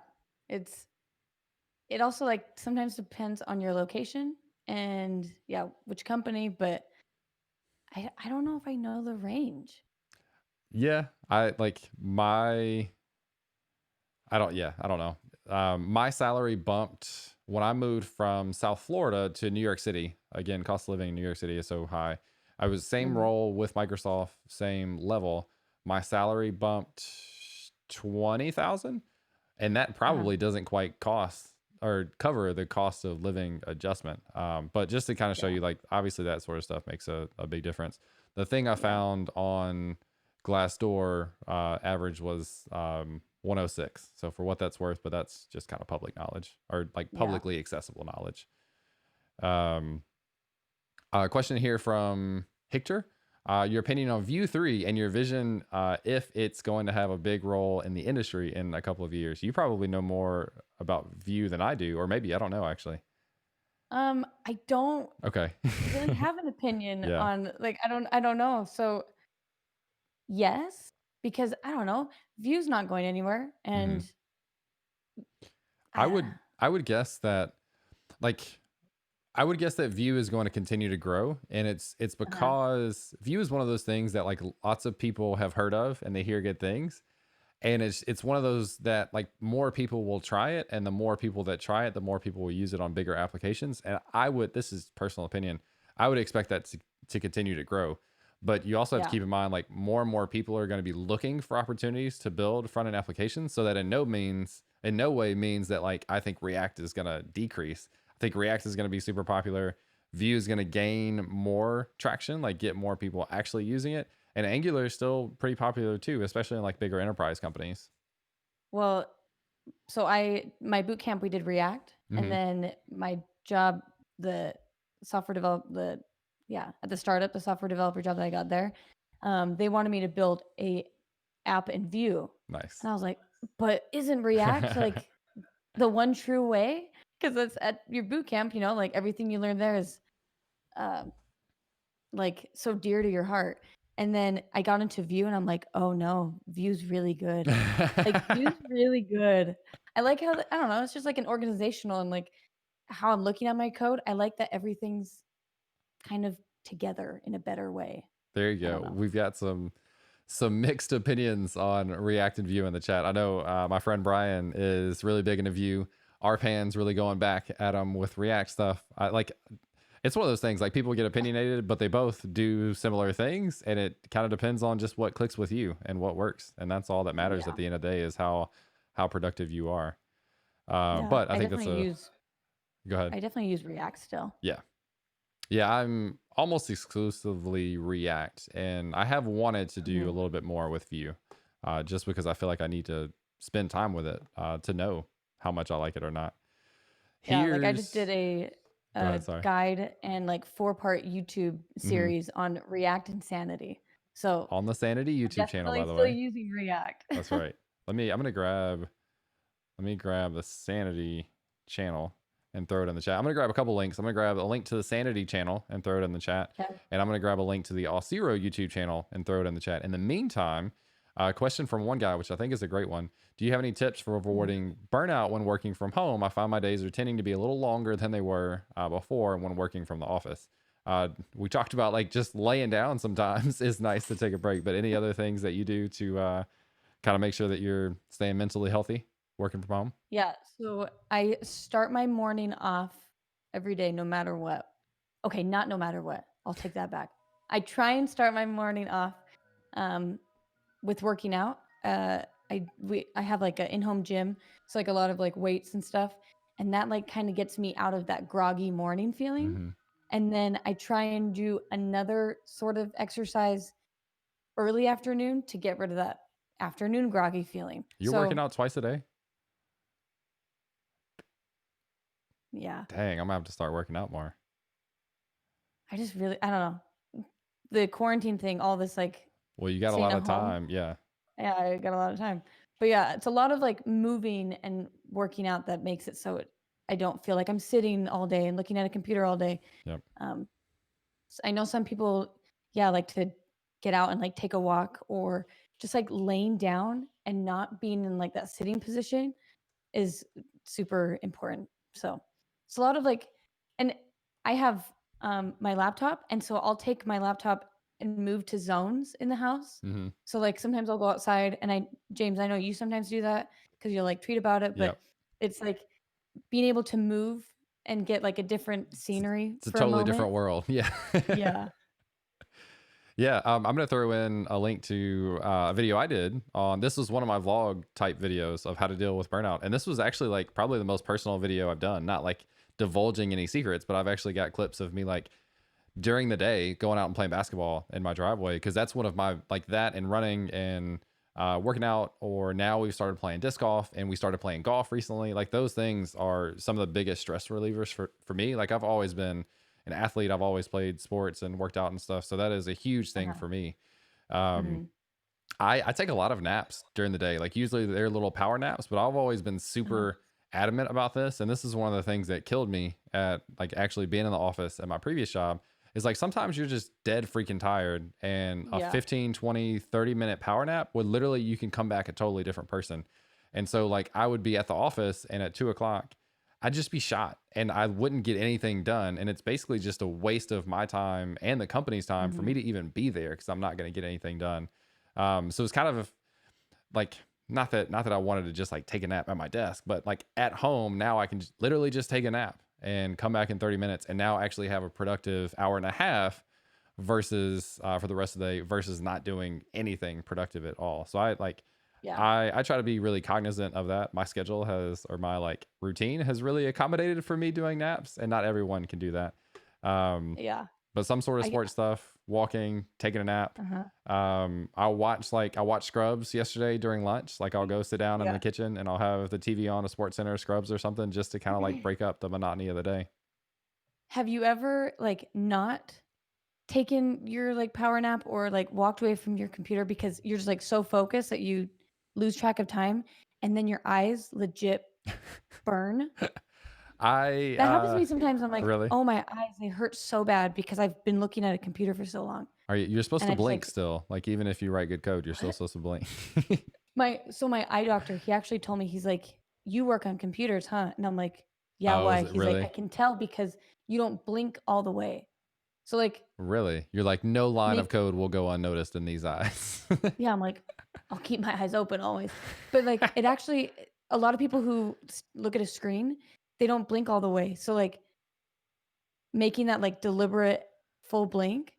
[SPEAKER 1] It also, like, sometimes depends on your location and, yeah, which company, but I don't know if I know the range.
[SPEAKER 2] Yeah, I like my I don't know. My salary bumped when I moved from South Florida to New York City. Again, cost of living in New York City is so high. I was same
[SPEAKER 1] Mhm.
[SPEAKER 2] role with Microsoft, same level. My salary bumped 20,000, and that
[SPEAKER 1] Uh-huh.
[SPEAKER 2] probably doesn't quite cost or cover the cost of living adjustment. But just to kind of show
[SPEAKER 1] Yeah.
[SPEAKER 2] you, like obviously that sort of stuff makes a big difference. The thing I
[SPEAKER 1] Yeah.
[SPEAKER 2] found on Glassdoor average was 106. So for what that's worth, but that's just kind of public knowledge or like
[SPEAKER 1] Yeah.
[SPEAKER 2] publicly accessible knowledge. Um, question here from Hector. Your opinion on View 3 and your vision if it's going to have a big role in the industry in a couple of years. You probably know more about View than I do, or maybe I don't know actually.
[SPEAKER 1] I don't
[SPEAKER 2] Okay.
[SPEAKER 1] really have an opinion
[SPEAKER 2] Yeah.
[SPEAKER 1] on, like, I don't know. So, yes, because I don't know, View's not going anywhere,
[SPEAKER 2] hmm
[SPEAKER 1] and
[SPEAKER 2] I
[SPEAKER 1] I
[SPEAKER 2] would I would guess that like I would guess that Vue is going to continue to grow, and it's
[SPEAKER 1] uh
[SPEAKER 2] because Vue is one of those things that like lots of people have heard of and they hear good things, and it's one of those that like more people will try it, and the more people that try it, the more people will use it on bigger applications. And I would, this is personal opinion, I would expect that to continue to grow. But you also have to
[SPEAKER 1] yeah.
[SPEAKER 2] keep in mind like more and more people are going to be looking for opportunities to build front end applications, so that in no way means that like I think React is going to decrease. I think React is going to be super popular. Vue is going to gain more traction, like get more people actually using it. And Angular is still pretty popular too, especially in like bigger enterprise companies.
[SPEAKER 1] Well, so my boot camp, we did React, and
[SPEAKER 2] hmm
[SPEAKER 1] then my job, the software develop the yeah, at the startup, the software developer job that I got there, they wanted me to build a app in Vue,
[SPEAKER 2] Nice.
[SPEAKER 1] and I was like, "But isn't React, like, the one true way?" Because it's at your boot camp, like, everything you learn there is, um, like, so dear to your heart, and then I got into Vue, and I'm like, "Oh, no, Vue's really good." Like, Vue's really good. I like how I don't know, it's just like an organizational and, like, how I'm looking at my code, I like that everything's kind of together in a better way.
[SPEAKER 2] There you
[SPEAKER 1] I don't
[SPEAKER 2] go.
[SPEAKER 1] know.
[SPEAKER 2] We've got some mixed opinions on React and Vue in the chat. I know my friend Brian is really big into Vue. Arpan's really going back at him with React stuff. I like it's one of those things like people get opinionated, but they both do similar things, and it kind of depends on just what clicks with you and what works, and that's all that matters
[SPEAKER 1] Yeah.
[SPEAKER 2] at the end of the day is how productive you are.
[SPEAKER 1] Yeah,
[SPEAKER 2] But I think that's a go ahead.
[SPEAKER 1] I definitely use React still.
[SPEAKER 2] Yeah. Yeah, I'm almost exclusively React, and I have wanted to do a
[SPEAKER 1] Mhm.
[SPEAKER 2] little bit more with Vue, just because I feel like I need to spend time with it to know how much I like it or not.
[SPEAKER 1] Yeah, like, I just did
[SPEAKER 2] Here's Go
[SPEAKER 1] a
[SPEAKER 2] ahead, sorry.
[SPEAKER 1] guide and, like, 4-part YouTube
[SPEAKER 2] hmm
[SPEAKER 1] series on React insanity. So,
[SPEAKER 2] On the Sanity
[SPEAKER 1] I'm
[SPEAKER 2] YouTube channel, by
[SPEAKER 1] definitely
[SPEAKER 2] the
[SPEAKER 1] still
[SPEAKER 2] way.
[SPEAKER 1] using React.
[SPEAKER 2] That's right. Let me grab the Sanity channel and throw it in the chat. I'm gonna grab a couple links. I'm gonna grab a link to the Sanity channel and throw it in the chat,
[SPEAKER 1] Okay.
[SPEAKER 2] and I'm gonna grab a link to the Auth0 YouTube channel and throw it in the chat. In the meantime, a question from one guy, which I think is a great one. Do you have any tips for
[SPEAKER 1] Mhm.
[SPEAKER 2] avoiding burnout when working from home? I find my days are tending to be a little longer than they were before when working from the office. We talked about like just laying down sometimes is nice to take a break, but any other things that you do to kind of make sure that you're staying mentally healthy working from home?
[SPEAKER 1] Yeah, so I start my morning off every day no matter what okay, not no matter what. I'll take that back. I try and start my morning off with working out. I have like an in-home gym, so like a lot of like weights and stuff, and that like kind of gets me out of that groggy morning feeling.
[SPEAKER 2] Mm-hmm.
[SPEAKER 1] And then I try and do another sort of exercise early afternoon to get rid of that afternoon groggy feeling.
[SPEAKER 2] You're working
[SPEAKER 1] So
[SPEAKER 2] out twice a day?
[SPEAKER 1] yeah,
[SPEAKER 2] Dang, I'm gonna have to start working out more.
[SPEAKER 1] I just really, I don't know, the quarantine thing, all this like
[SPEAKER 2] Well, you got a
[SPEAKER 1] staying
[SPEAKER 2] lot
[SPEAKER 1] at
[SPEAKER 2] of
[SPEAKER 1] home.
[SPEAKER 2] time. Yeah.
[SPEAKER 1] Yeah, I got a lot of time. But yeah, it's a lot of like moving and working out that makes it so I don't feel like I'm sitting all day and looking at a computer all day.
[SPEAKER 2] Yep.
[SPEAKER 1] I know some people, yeah, like to get out and like take a walk, or just like laying down and not being in like that sitting position is super important. So it's a lot of like, and I have my laptop, and so I'll take my laptop and move to zones in the house.
[SPEAKER 2] Mm-hmm.
[SPEAKER 1] So like sometimes I'll go outside, and James, I know you sometimes do that because you'll like tweet about it, but
[SPEAKER 2] Yep.
[SPEAKER 1] it's like being able to move and get like a different scenery
[SPEAKER 2] It's a
[SPEAKER 1] for a
[SPEAKER 2] totally
[SPEAKER 1] moment.
[SPEAKER 2] different world. Yeah.
[SPEAKER 1] Yeah.
[SPEAKER 2] Yeah, I'm gonna throw in a link to a video I did on. This was one of my vlog type videos of how to deal with burnout, and this was actually like probably the most personal video I've done. Not like divulging any secrets, but I've actually got clips of me like during the day going out and playing basketball in my driveway, because that's one of my like that and running and working out. Or now we've started playing disc golf and we started playing golf recently. Like those things are some of the biggest stress relievers for me. Like I've always been an athlete. I've always played sports and worked out and stuff. So that is a huge thing
[SPEAKER 1] Uh-huh.
[SPEAKER 2] for me. Um,
[SPEAKER 1] Mm-hmm.
[SPEAKER 2] I take a lot of naps during the day. Like usually they're little power naps, but I've always been
[SPEAKER 1] Uh-huh.
[SPEAKER 2] super adamant about this. And this is one of the things that killed me at like actually being in the office at my previous job, is like sometimes you're just dead freaking tired, and a
[SPEAKER 1] Yeah.
[SPEAKER 2] 15, 20, 30-minute power nap would literally, you can come back a totally different person. And so like I would be at the office and at 2 o'clock, I'd just be shot and I wouldn't get anything done. And it's basically just a waste of my time and the company's time for
[SPEAKER 1] Mm-hmm.
[SPEAKER 2] me to even be there, because I'm not going to get anything done. So it's kind of like, not that I wanted to just like take a nap at my desk, but like at home now I can literally just take a nap and come back in 30 minutes and now actually have a productive hour and a half versus for the rest of the day, versus not doing anything productive at all. So I like,
[SPEAKER 1] Yeah.
[SPEAKER 2] I try to be really cognizant of that. My schedule has, or my like routine has really accommodated for me doing naps, and not everyone can do that.
[SPEAKER 1] Yeah.
[SPEAKER 2] But some sort of
[SPEAKER 1] I
[SPEAKER 2] sports stuff, walking, taking a nap.
[SPEAKER 1] uh-huh.
[SPEAKER 2] I watched Scrubs yesterday during lunch. Like I'll go sit down in the
[SPEAKER 1] Yeah.
[SPEAKER 2] kitchen and I'll have the TV on, a Sports Center, Scrubs or something, just to kind of like break up the monotony of the day.
[SPEAKER 1] Have you ever like not taken your like power nap or like walked away from your computer because you're just like so focused that you lose track of time, and then your eyes legit burn?
[SPEAKER 2] I
[SPEAKER 1] That happens to me sometimes. I'm like,
[SPEAKER 2] really?
[SPEAKER 1] oh, my eyes, they hurt so bad because I've been looking at a computer for so long.
[SPEAKER 2] You're supposed
[SPEAKER 1] And
[SPEAKER 2] to
[SPEAKER 1] I just
[SPEAKER 2] blink
[SPEAKER 1] like,
[SPEAKER 2] still. Like even if you write good code, you're still
[SPEAKER 1] what?
[SPEAKER 2] supposed to blink.
[SPEAKER 1] My eye doctor, he actually told me, he's like, you work on computers, huh? And I'm like, yeah,
[SPEAKER 2] Oh, is
[SPEAKER 1] why?
[SPEAKER 2] it
[SPEAKER 1] He's like, I
[SPEAKER 2] really?
[SPEAKER 1] can tell because you don't blink all the way. So like
[SPEAKER 2] Really? You're like, no line of
[SPEAKER 1] make
[SPEAKER 2] code will go unnoticed in these eyes.
[SPEAKER 1] yeah, I'm like, I'll keep my eyes open always. But like it actually, a lot of people who look at a screen, they don't blink all the way. So like making that like deliberate full blink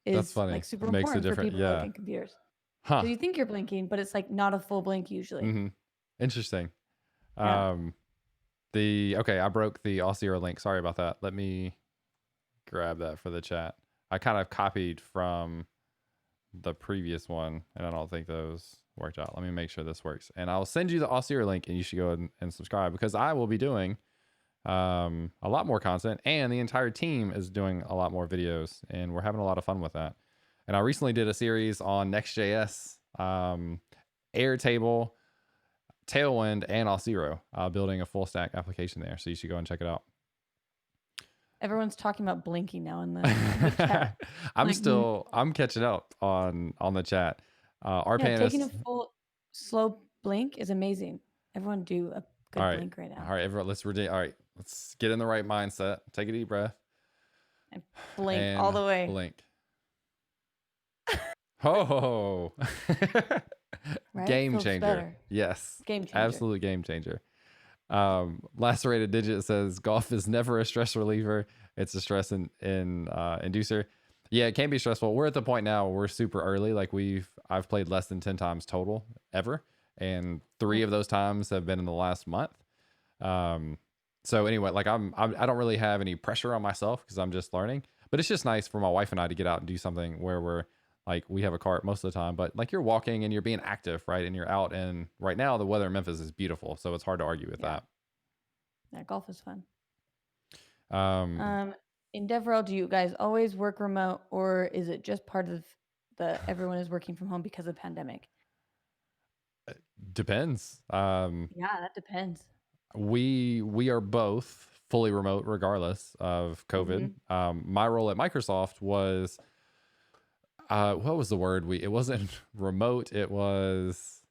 [SPEAKER 2] That's
[SPEAKER 1] is like
[SPEAKER 2] funny.
[SPEAKER 1] super
[SPEAKER 2] It makes a
[SPEAKER 1] important for
[SPEAKER 2] difference.
[SPEAKER 1] people who work
[SPEAKER 2] Yeah.
[SPEAKER 1] in computers.
[SPEAKER 2] Huh.
[SPEAKER 1] Because you think you're blinking, but it's like not a full blink usually.
[SPEAKER 2] Mm-hmm. Interesting.
[SPEAKER 1] Yeah.
[SPEAKER 2] Um, okay, I broke the Aussier link. Sorry about that. Let me grab that for the chat. I kind of copied from the previous one, and I don't think those worked out. Let me make sure this works. And I'll send you the Aussier link, and you should go ahead and subscribe, because I will be doing a lot more content, and the entire team is doing a lot more videos, and we're having a lot of fun with that. And I recently did a series on Next.js, Airtable, Tailwind, and Auth0, building a full stack application there. So you should go and check it out.
[SPEAKER 1] Everyone's talking about blinking now in the chat.
[SPEAKER 2] I'm catching up on the chat.
[SPEAKER 1] Yeah, taking a
[SPEAKER 2] RPanist.
[SPEAKER 1] full slow blink is amazing. Everyone do a
[SPEAKER 2] All
[SPEAKER 1] good
[SPEAKER 2] right.
[SPEAKER 1] blink right now.
[SPEAKER 2] All right, everyone, all right, let's get in the right mindset. Take a deep breath.
[SPEAKER 1] And blink
[SPEAKER 2] And
[SPEAKER 1] all the way.
[SPEAKER 2] blink. Oh,
[SPEAKER 1] Right?
[SPEAKER 2] game
[SPEAKER 1] Feels
[SPEAKER 2] changer.
[SPEAKER 1] better.
[SPEAKER 2] Yes,
[SPEAKER 1] Game changer.
[SPEAKER 2] absolute game changer. Lacerated Digit says golf is never a stress reliever. it's a stress inducer. Yeah, it can be stressful. We're at the point now where we're super early. Like I've played less than 10 times total ever, and 3
[SPEAKER 1] Mm.
[SPEAKER 2] of those times have been in the last month. Um, so anyway, like I don't really have any pressure on myself because I'm just learning. But it's just nice for my wife and I to get out and do something where we're like we have a cart most of the time, but like you're walking and you're being active, right? And you're out. And right now the weather in Memphis is beautiful, so it's hard to argue with
[SPEAKER 1] Yeah.
[SPEAKER 2] that.
[SPEAKER 1] Yeah, golf is fun.
[SPEAKER 2] Um,
[SPEAKER 1] In DevRel, do you guys always work remote, or is it just part of the everyone is working from home because of the pandemic?
[SPEAKER 2] Depends.
[SPEAKER 1] Yeah, that depends.
[SPEAKER 2] We are both fully remote regardless of
[SPEAKER 1] Mm-hmm.
[SPEAKER 2] COVID. My role at Microsoft was what was the word? It wasn't remote, it was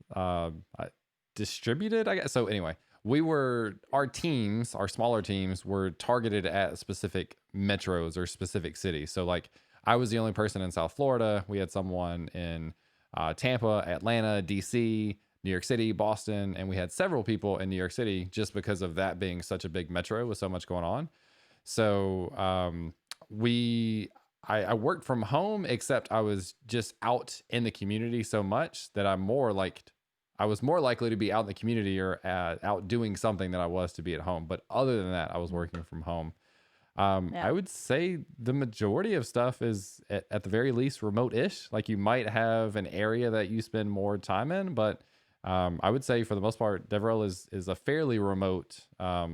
[SPEAKER 2] distributed, I guess. So anyway, our smaller teams were targeted at specific metros or specific cities. So like I was the only person in South Florida. We had someone in Tampa, Atlanta, DC, New York City, Boston, and we had several people in New York City just because of that being such a big metro with so much going on. So we I worked from home, except I was just out in the community so much that I was more likely to be out in the community or out doing something than I was to be at home. But other than that, I was working from home.
[SPEAKER 1] Yeah.
[SPEAKER 2] I would say the majority of stuff is at the very least remote-ish. Like you might have an area that you spend more time in, but I would say for the most part, DevRel is a fairly remote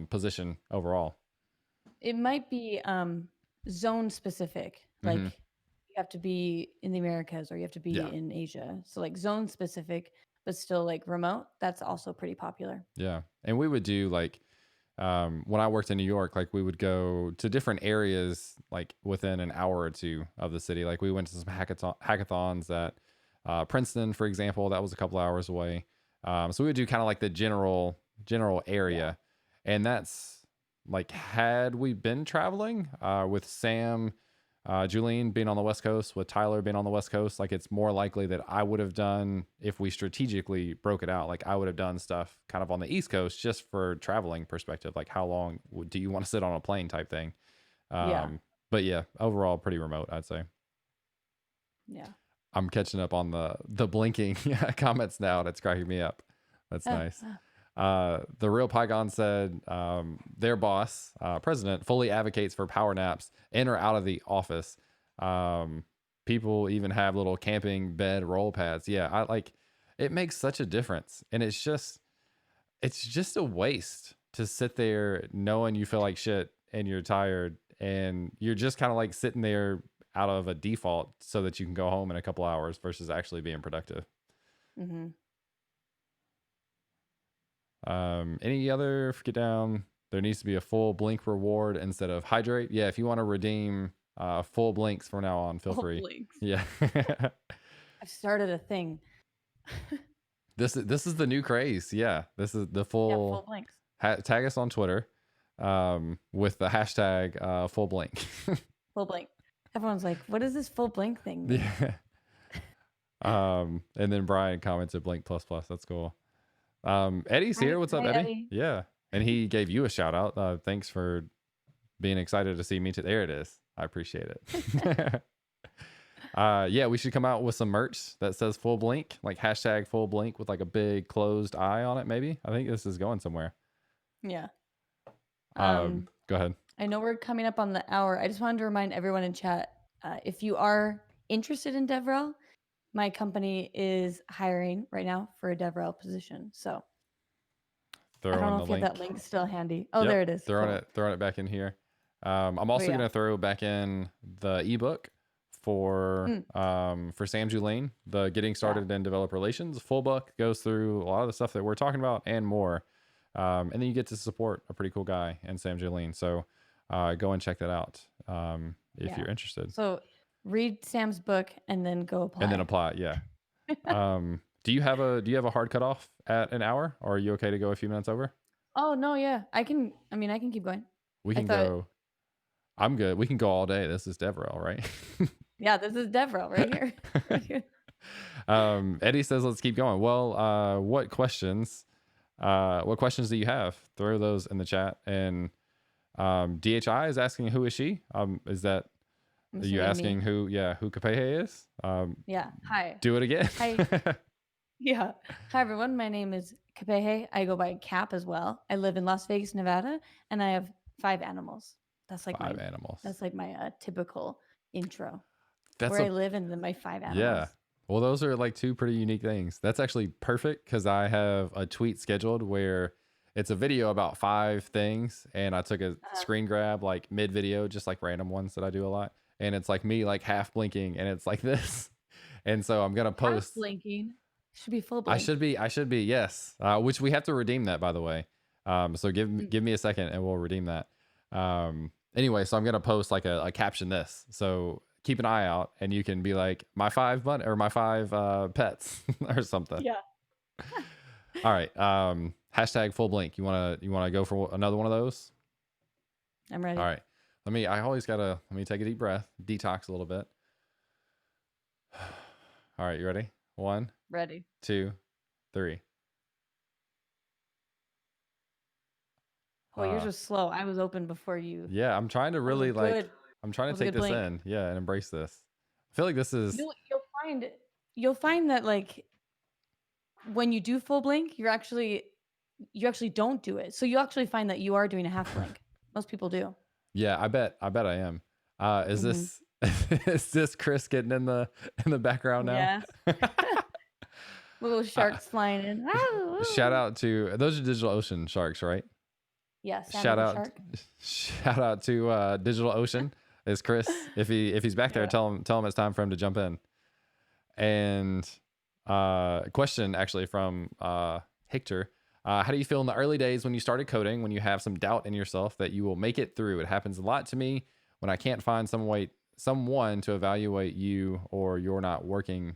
[SPEAKER 2] position overall.
[SPEAKER 1] It might be zone specific. Like
[SPEAKER 2] Hmm.
[SPEAKER 1] you have to be in the Americas or you have to be
[SPEAKER 2] Yeah.
[SPEAKER 1] in Asia. So like zone specific, but still like remote. That's also pretty popular.
[SPEAKER 2] Yeah. And we would do like when I worked in New York, like we would go to different areas like within an hour or two of the city. Like we went to some hackathons at Princeton, for example. That was a couple hours away. So we would do kind of like the general
[SPEAKER 1] Yeah.
[SPEAKER 2] area. And that's like had we been traveling with Sam, Julene being on the West Coast, with Tyler being on the West Coast, like it's more likely that I would have done, if we strategically broke it out, like I would have done stuff kind of on the East Coast just for traveling perspective, like how long do you want to sit on a plane type thing.
[SPEAKER 1] Yeah.
[SPEAKER 2] But yeah, overall pretty remote, I'd say.
[SPEAKER 1] Yeah.
[SPEAKER 2] I'm catching up on the blinking comments now. That's cracking me up. That's
[SPEAKER 1] Ah,
[SPEAKER 2] nice.
[SPEAKER 1] ah.
[SPEAKER 2] The real Pygon said their boss, president, fully advocates for power naps in or out of the office. People even have little camping bed roll pads. Yeah, I like it makes such a difference. And it's just a waste to sit there knowing you feel like shit and you're tired and you're just kind of like sitting there out of a default so that you can go home in a couple hours versus actually being productive.
[SPEAKER 1] Mm-hmm.
[SPEAKER 2] Any other get down? There needs to be a full blink reward instead of hydrate. Yeah, if you want to redeem full blinks from now on, feel
[SPEAKER 1] Full
[SPEAKER 2] free.
[SPEAKER 1] blinks.
[SPEAKER 2] Yeah.
[SPEAKER 1] I've started a thing.
[SPEAKER 2] This is the new craze. Yeah, this is the
[SPEAKER 1] Yeah, full
[SPEAKER 2] full
[SPEAKER 1] blinks.
[SPEAKER 2] tag us on Twitter with the hashtag full blink.
[SPEAKER 1] Full blink. Everyone's like, what does this full blink thing mean?
[SPEAKER 2] Yeah. And then Brian commented blink plus plus. That's cool. Eddie's here. What's up,
[SPEAKER 1] Hi,
[SPEAKER 2] Eddie?
[SPEAKER 1] Eddie.
[SPEAKER 2] Yeah. And he gave you a shout out. Thanks for being excited to see me. There it is. I appreciate it. Yeah, we should come out with some merch that says full blink, like hashtag full blink with like a big closed eye on it. Maybe I think this is going somewhere.
[SPEAKER 1] Yeah.
[SPEAKER 2] Go ahead.
[SPEAKER 1] I know we're coming up on the hour. I just wanted to remind everyone in chat, if you are interested in DevRel, my company is hiring right now for a DevRel position. So I don't
[SPEAKER 2] Throwing
[SPEAKER 1] know
[SPEAKER 2] the
[SPEAKER 1] if you have
[SPEAKER 2] link.
[SPEAKER 1] that link still handy. Oh,
[SPEAKER 2] Yep,
[SPEAKER 1] there it is. Cool.
[SPEAKER 2] throwing it back in here. I'm
[SPEAKER 1] But
[SPEAKER 2] also
[SPEAKER 1] yeah.
[SPEAKER 2] gonna throw back in the ebook for Sam Julene, the Getting Started in Developer Relations full book. Goes through a lot of the stuff that we're talking about and more. And then you get to support a pretty cool guy in Sam Julene. So go and check that out if you're interested.
[SPEAKER 1] So read Sam's book and then go apply.
[SPEAKER 2] And then apply. Yeah. Do you have a hard cutoff at an hour, or are you okay to go a few minutes over?
[SPEAKER 1] Oh no, yeah. I can keep going.
[SPEAKER 2] We can go. I'm good. We can go all day. This is DevRel, right?
[SPEAKER 1] Yeah, this is DevRel right here. Right here.
[SPEAKER 2] Eddie says, let's keep going. Well, what questions do you have? Throw those in the chat. And DHI is asking who is she? Is that
[SPEAKER 1] I'm
[SPEAKER 2] are you
[SPEAKER 1] assuming
[SPEAKER 2] asking
[SPEAKER 1] me.
[SPEAKER 2] who Kapehe is?
[SPEAKER 1] Yeah. Hi.
[SPEAKER 2] Do it again.
[SPEAKER 1] Hi. Yeah. Hi, everyone. My name is Kapehe. I go by Cap as well. I live in Las Vegas, Nevada, and I have 5 animals. That's like
[SPEAKER 2] 5
[SPEAKER 1] my
[SPEAKER 2] animals.
[SPEAKER 1] that's like my typical intro.
[SPEAKER 2] That's
[SPEAKER 1] Where I
[SPEAKER 2] a
[SPEAKER 1] live and then my 5
[SPEAKER 2] yeah.
[SPEAKER 1] animals.
[SPEAKER 2] Well, those are like 2 pretty unique things. That's actually perfect because I have a tweet scheduled where it's a video about 5 things, and I took a
[SPEAKER 1] Uh,
[SPEAKER 2] screen grab like mid video, just like random ones that I do a lot, and it's like me like half blinking, and it's like this, and so I'm gonna
[SPEAKER 1] half
[SPEAKER 2] post.
[SPEAKER 1] blinking. Should be full blink.
[SPEAKER 2] I should be, yes. Which we have to redeem that, by the way. So
[SPEAKER 1] Mm.
[SPEAKER 2] give me a second and we'll redeem that. Anyway, so I'm gonna post like a caption this. So keep an eye out, and you can be like my 5 or my 5 pets or something.
[SPEAKER 1] Yeah.
[SPEAKER 2] All right. Hashtag full blink. You wanna go for another one of those?
[SPEAKER 1] I'm ready.
[SPEAKER 2] All right. I always gotta let me take a deep breath, detox a little bit. All right, you ready? 1,
[SPEAKER 1] Ready.
[SPEAKER 2] 2, 3.
[SPEAKER 1] Oh, yours
[SPEAKER 2] Uh
[SPEAKER 1] was slow. I was open before you.
[SPEAKER 2] Yeah, I'm trying to
[SPEAKER 1] That was a
[SPEAKER 2] really like
[SPEAKER 1] good.
[SPEAKER 2] I'm trying
[SPEAKER 1] That
[SPEAKER 2] to
[SPEAKER 1] was a
[SPEAKER 2] take
[SPEAKER 1] good
[SPEAKER 2] this
[SPEAKER 1] blink.
[SPEAKER 2] in, yeah, and embrace this. I feel like this is
[SPEAKER 1] Find you'll find that like when you do full blink, you actually don't do it. So you actually find that you are doing a half blink. Most people do.
[SPEAKER 2] yeah, I bet I am. Is
[SPEAKER 1] Hmm.
[SPEAKER 2] this is this Chris getting in the background now?
[SPEAKER 1] Yes. Little
[SPEAKER 2] uh,
[SPEAKER 1] sharks flying in.
[SPEAKER 2] Shout out to those are Digital Ocean sharks, right?
[SPEAKER 1] Yeah, Sammy
[SPEAKER 2] Shout
[SPEAKER 1] the
[SPEAKER 2] out
[SPEAKER 1] shark.
[SPEAKER 2] shout out to Digital Ocean. Is Chris. If he's back there,
[SPEAKER 1] Yeah.
[SPEAKER 2] tell him it's time for him to jump in. And question actually from Hector. How do you feel in the early days when you started coding, when you have some doubt in yourself that you will make it through? It happens a lot to me when I can't find someone to evaluate you or you're not working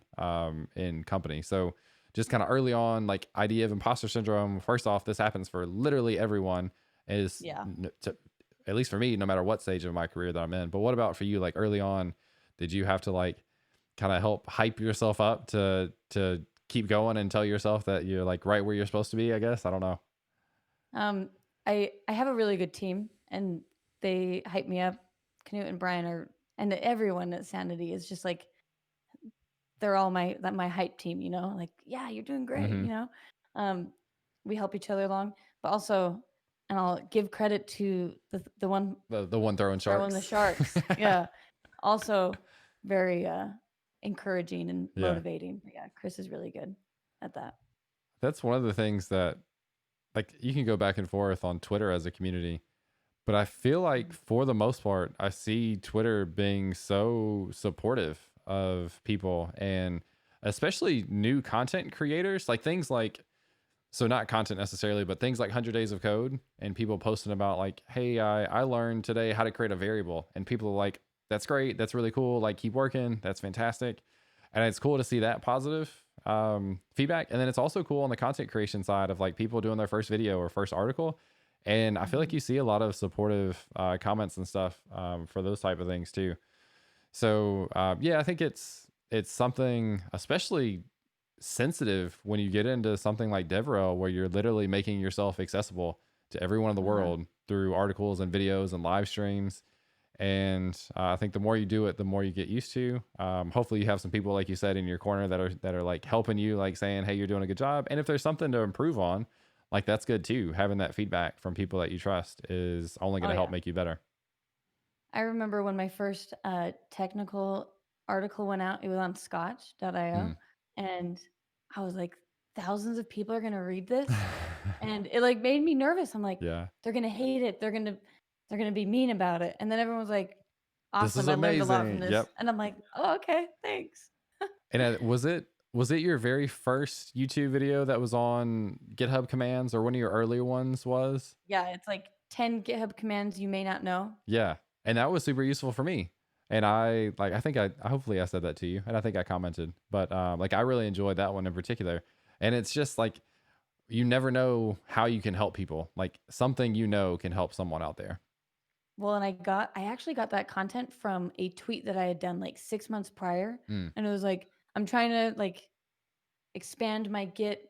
[SPEAKER 2] in company. So just kind of early on, like idea of imposter syndrome. First off, this happens for literally everyone. Is
[SPEAKER 1] Yeah.
[SPEAKER 2] at least for me, no matter what stage of my career that I'm in. But what about for you? Like early on, did you have to like kind of help hype yourself up to keep going and tell yourself that you're like right where you're supposed to be, I guess? I don't know.
[SPEAKER 1] Um, I have a really good team, and they hype me up. Canute and Brian are, and everyone at Sanity is just like they're all my hype team. You know, like yeah, you're doing great.
[SPEAKER 2] Mm-hmm.
[SPEAKER 1] You know, um, we help each other along, but also, and I'll give credit to the one
[SPEAKER 2] The one throwing
[SPEAKER 1] throwing the
[SPEAKER 2] sharks.
[SPEAKER 1] sharks. Yeah, also very encouraging and
[SPEAKER 2] Yeah.
[SPEAKER 1] motivating. But yeah, Chris is really good at that.
[SPEAKER 2] That's one of the things that like you can go back and forth on Twitter as a community, but I feel like for the most part, I see Twitter being so supportive of people and especially new content creators, like things like so not content necessarily, but things like 100 days of code and people posting about like, hey, I learned today how to create a variable, and people are like, that's great, that's really cool, like keep working, that's fantastic. And it's cool to see that positive feedback. And then it's also cool on the content creation side of like people doing their first video or first article, and I feel like
[SPEAKER 1] Mhm.
[SPEAKER 2] you see a lot of supportive comments and stuff for those type of things too. So yeah, I think it's something especially sensitive when you get into something like DevRel, where you're literally making yourself accessible to everyone in the
[SPEAKER 1] Uh-huh.
[SPEAKER 2] world through articles and videos and live streams. And I think the more you do it, the more you get used to. Hopefully, you have some people, like you said, in your corner that are like helping you, like saying, "Hey, you're doing a good job." And if there's something to improve on, like that's good too. Having that feedback from people that you trust is only going
[SPEAKER 1] Oh
[SPEAKER 2] to help
[SPEAKER 1] yeah.
[SPEAKER 2] make you better.
[SPEAKER 1] I remember when my first technical article went out, it was on
[SPEAKER 2] Hmm.
[SPEAKER 1] scotch.io. And I was like, thousands of people are going to read this. And it like made me nervous. I'm like,
[SPEAKER 2] Yeah,
[SPEAKER 1] they're going to hate it. They're going to be mean about it. And then everyone was like,
[SPEAKER 2] this is
[SPEAKER 1] awesome. I learned a lot from
[SPEAKER 2] amazing.
[SPEAKER 1] this.
[SPEAKER 2] Yep.
[SPEAKER 1] And I'm like, oh, okay, thanks.
[SPEAKER 2] And was it your very first YouTube video that was on GitHub commands, or one of your earlier ones was?
[SPEAKER 1] Yeah, it's like 10 GitHub commands you may not know.
[SPEAKER 2] Yeah. And that was super useful for me. And I think I hopefully I said that to you, and I think I commented. But like I really enjoyed that one in particular. And it's just like you never know how you can help people. Like something can help someone out there.
[SPEAKER 1] Well, and I actually got that content from a tweet that I had done like 6 months prior.
[SPEAKER 2] Mm.
[SPEAKER 1] And it was like, I'm trying to like expand my Git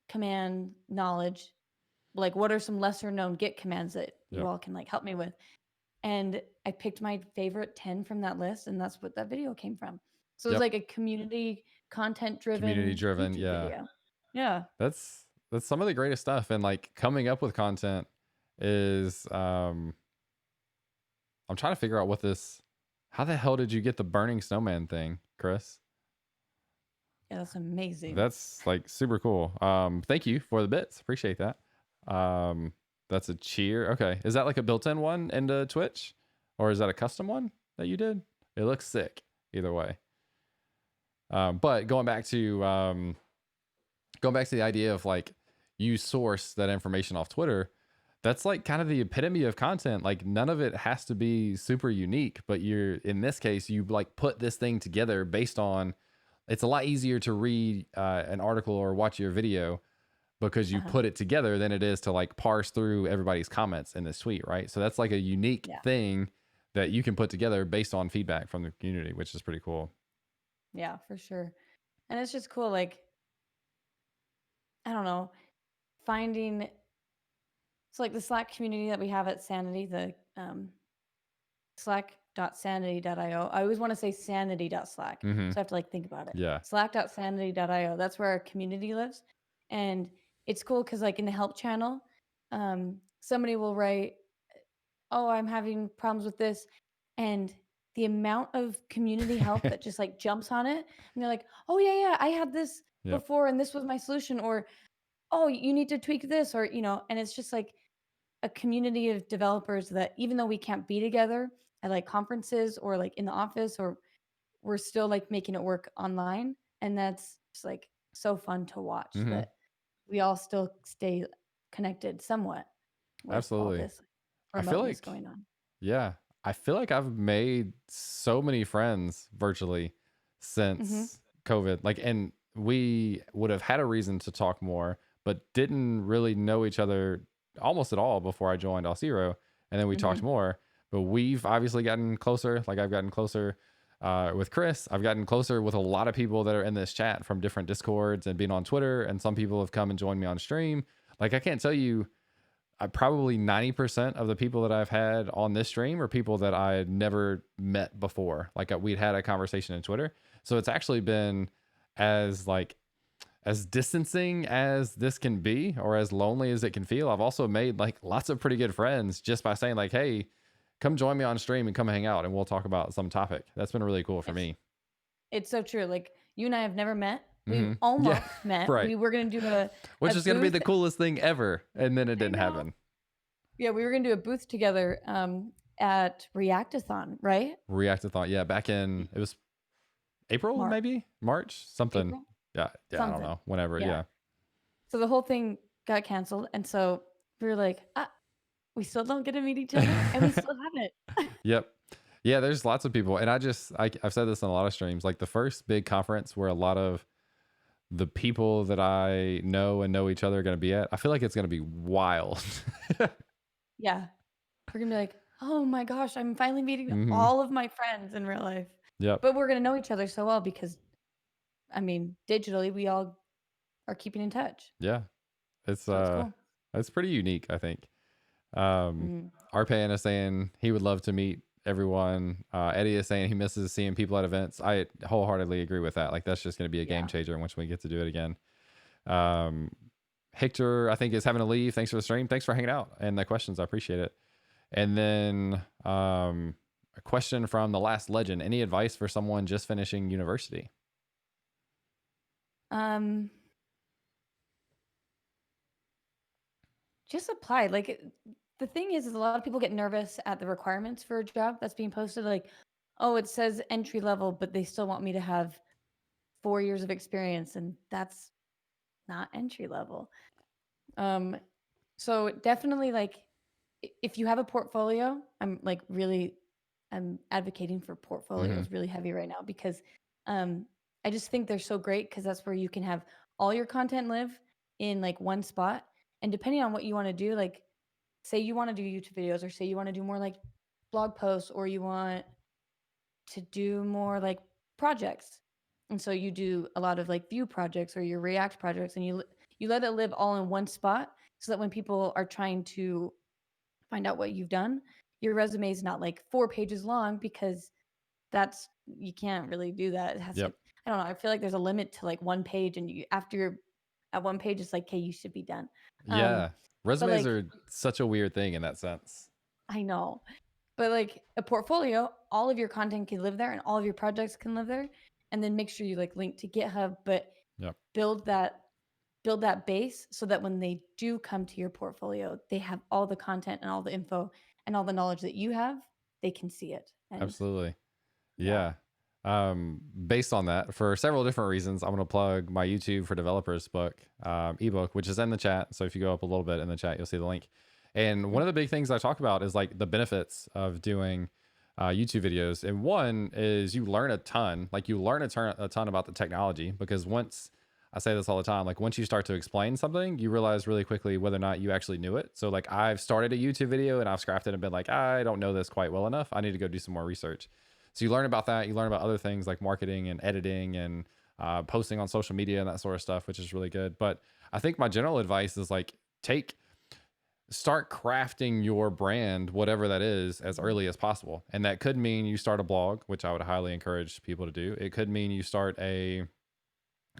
[SPEAKER 1] command knowledge. like what are some lesser known Git commands that you
[SPEAKER 2] Yep.
[SPEAKER 1] all can like help me with? And I picked my favorite 10 from that list, and that's what that video came from. So it was
[SPEAKER 2] Yep.
[SPEAKER 1] like a community content
[SPEAKER 2] Community
[SPEAKER 1] driven
[SPEAKER 2] driven.
[SPEAKER 1] YouTube
[SPEAKER 2] Yeah.
[SPEAKER 1] video. Yeah.
[SPEAKER 2] That's some of the greatest stuff. And like coming up with content is I'm trying to figure out how the hell did you get the burning snowman thing, Chris?
[SPEAKER 1] Yeah, that's amazing.
[SPEAKER 2] That's like super cool. Thank you for the bits. Appreciate that. Um, that's a cheer. Okay. Is that like a built-in one into Twitch? Or is that a custom one that you did? It looks sick either way. But going back to the idea of like you source that information off Twitter, that's like kind of the epitome of content. Like none of it has to be super unique, but in this case, you like put this thing together based on, it's a lot easier to read an article or watch your video because you put it together than it is to like parse through everybody's comments in this tweet, right? So that's like a unique thing that you can put together based on feedback from the community, which is pretty cool.
[SPEAKER 1] Yeah, for sure. And it's just cool, like, I don't know, finding, so like the Slack community that we have at Sanity, the slack.sanity.io. I always want to say sanity.slack. So I have to like think about it.
[SPEAKER 2] Yeah.
[SPEAKER 1] Slack.sanity.io. That's where our community lives. And it's cool because like in the help channel, somebody will write, oh, I'm having problems with this. And the amount of community help that just like jumps on it. And they're like, oh yeah, I had this before and this was my solution. Or, oh, you need to tweak this, or, and it's just like a community of developers that even though we can't be together at like conferences or like in the office, or we're still like making it work online. And that's just like so fun to watch that we all still stay connected somewhat with all
[SPEAKER 2] Absolutely.
[SPEAKER 1] this
[SPEAKER 2] I feel
[SPEAKER 1] remoteness
[SPEAKER 2] like,
[SPEAKER 1] going on.
[SPEAKER 2] yeah, I feel like I've made so many friends virtually since COVID. Like, and we would have had a reason to talk more, but didn't really know each other almost at all before I joined Auth0. And then we talked more, but we've obviously gotten closer. Like, I've gotten closer with Chris. I've gotten closer with a lot of people that are in this chat from different Discords and being on Twitter. And some people have come and joined me on stream. Like, I can't tell you, probably 90% of the people that I've had on this stream are people that I had never met before. Like we'd had a conversation in Twitter. So it's actually been as distancing as this can be, or as lonely as it can feel. I've also made like lots of pretty good friends just by saying like, hey, come join me on stream and come hang out and we'll talk about some topic. That's been really cool for me.
[SPEAKER 1] It's so true. Like you and I have never met. We almost met.
[SPEAKER 2] Right.
[SPEAKER 1] We were going to do
[SPEAKER 2] which is going to be
[SPEAKER 1] booth.
[SPEAKER 2] the coolest thing ever. And then it didn't happen.
[SPEAKER 1] Yeah, we were going to do a booth together at Reactathon, right?
[SPEAKER 2] Reactathon. Yeah, back in, it was April, maybe March, something. April? Yeah, something. I don't know. Whenever, yeah.
[SPEAKER 1] So the whole thing got canceled, and so we were like, we still don't get to meet each other, and we still haven't.
[SPEAKER 2] Yep. Yeah, there's lots of people, and I've said this in a lot of streams. Like the first big conference where a lot of the people that I know and know each other are going to be at, I feel like it's going to be wild.
[SPEAKER 1] Yeah, we're gonna be like, oh my gosh, I'm finally meeting all of my friends in real life.
[SPEAKER 2] Yep.
[SPEAKER 1] But we're gonna know each other so well because, I mean, digitally we all are keeping in touch.
[SPEAKER 2] Yeah, it's
[SPEAKER 1] cool.
[SPEAKER 2] It's pretty unique, I think. Arpan is saying he would love to meet everyone. Eddie is saying he misses seeing people at events. I wholeheartedly agree with that. Like that's just going to be a game changer once we get to do it again. Hector, I think, is having to leave. Thanks for the stream. Thanks for hanging out and the questions. I appreciate it. And then a question from the last legend. Any advice for someone just finishing university?
[SPEAKER 1] Just apply. Like the thing is a lot of people get nervous at the requirements for a job that's being posted. Like, oh, it says entry level, but they still want me to have 4 years of experience, and that's not entry level. So definitely, like, if you have a portfolio, I'm advocating for portfolios really heavy right now because I just think they're so great because that's where you can have all your content live in like one spot. And depending on what you want to do, like say you want to do YouTube videos, or say you want to do more like blog posts, or you want to do more like projects. And so you do a lot of like Vue projects or your React projects, and you you let it live all in one spot so that when people are trying to find out what you've done, your resume is not like 4 pages long, because that's, you can't really do that. It has to,
[SPEAKER 2] Yep.
[SPEAKER 1] I don't know, I feel like there's a limit to like 1 page, and you, after you're at 1 page, it's like, okay, you should be done. Um,
[SPEAKER 2] Yeah.
[SPEAKER 1] but
[SPEAKER 2] Resumes
[SPEAKER 1] like,
[SPEAKER 2] are such a weird thing in that sense.
[SPEAKER 1] I know, but like a portfolio, all of your content can live there and all of your projects can live there. And then make sure you like link to GitHub, but
[SPEAKER 2] Yep.
[SPEAKER 1] build that base so that when they do come to your portfolio, they have all the content and all the info and all the knowledge that you have. They can see it. And
[SPEAKER 2] Absolutely.
[SPEAKER 1] yeah.
[SPEAKER 2] Yeah. Based on that, for several different reasons, I'm going to plug my YouTube for Developers book, ebook, which is in the chat. So if you go up a little bit in the chat, you'll see the link. And one of the big things I talk about is like the benefits of doing YouTube videos. And one is you learn a ton, like you learn a ton about the technology, because once I say this all the time, like once you start to explain something, you realize really quickly whether or not you actually knew it. So like I've started a YouTube video and I've scrapped it and been like, I don't know this quite well enough. I need to go do some more research. So you learn about that. You learn about other things like marketing and editing and posting on social media and that sort of stuff, which is really good. But I think my general advice is like start crafting your brand, whatever that is, as early as possible. And that could mean you start a blog, which I would highly encourage people to do. It could mean you start a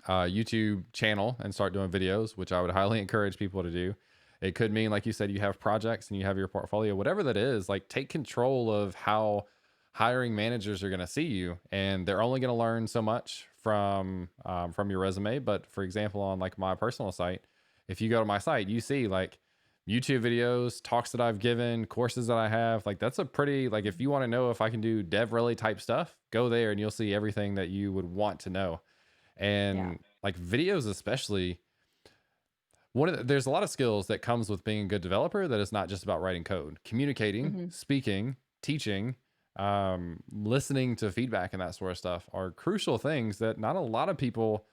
[SPEAKER 2] YouTube channel and start doing videos, which I would highly encourage people to do. It could mean, like you said, you have projects and you have your portfolio, whatever that is, like take control of how hiring managers are going to see you, and they're only going to learn so much from your resume. But for example, on like my personal site, if you go to my site, you see like YouTube videos, talks that I've given, courses that I have. Like that's a pretty, like if you want to know if I can do dev relay type stuff, go there and you'll see everything that you would want to know.
[SPEAKER 1] Yeah.
[SPEAKER 2] And like videos especially, there's a lot of skills that comes with being a good developer that is not just about writing code. Communicating,
[SPEAKER 1] Mm-hmm.
[SPEAKER 2] speaking, teaching, listening to feedback and that sort of stuff are crucial things that not a lot of people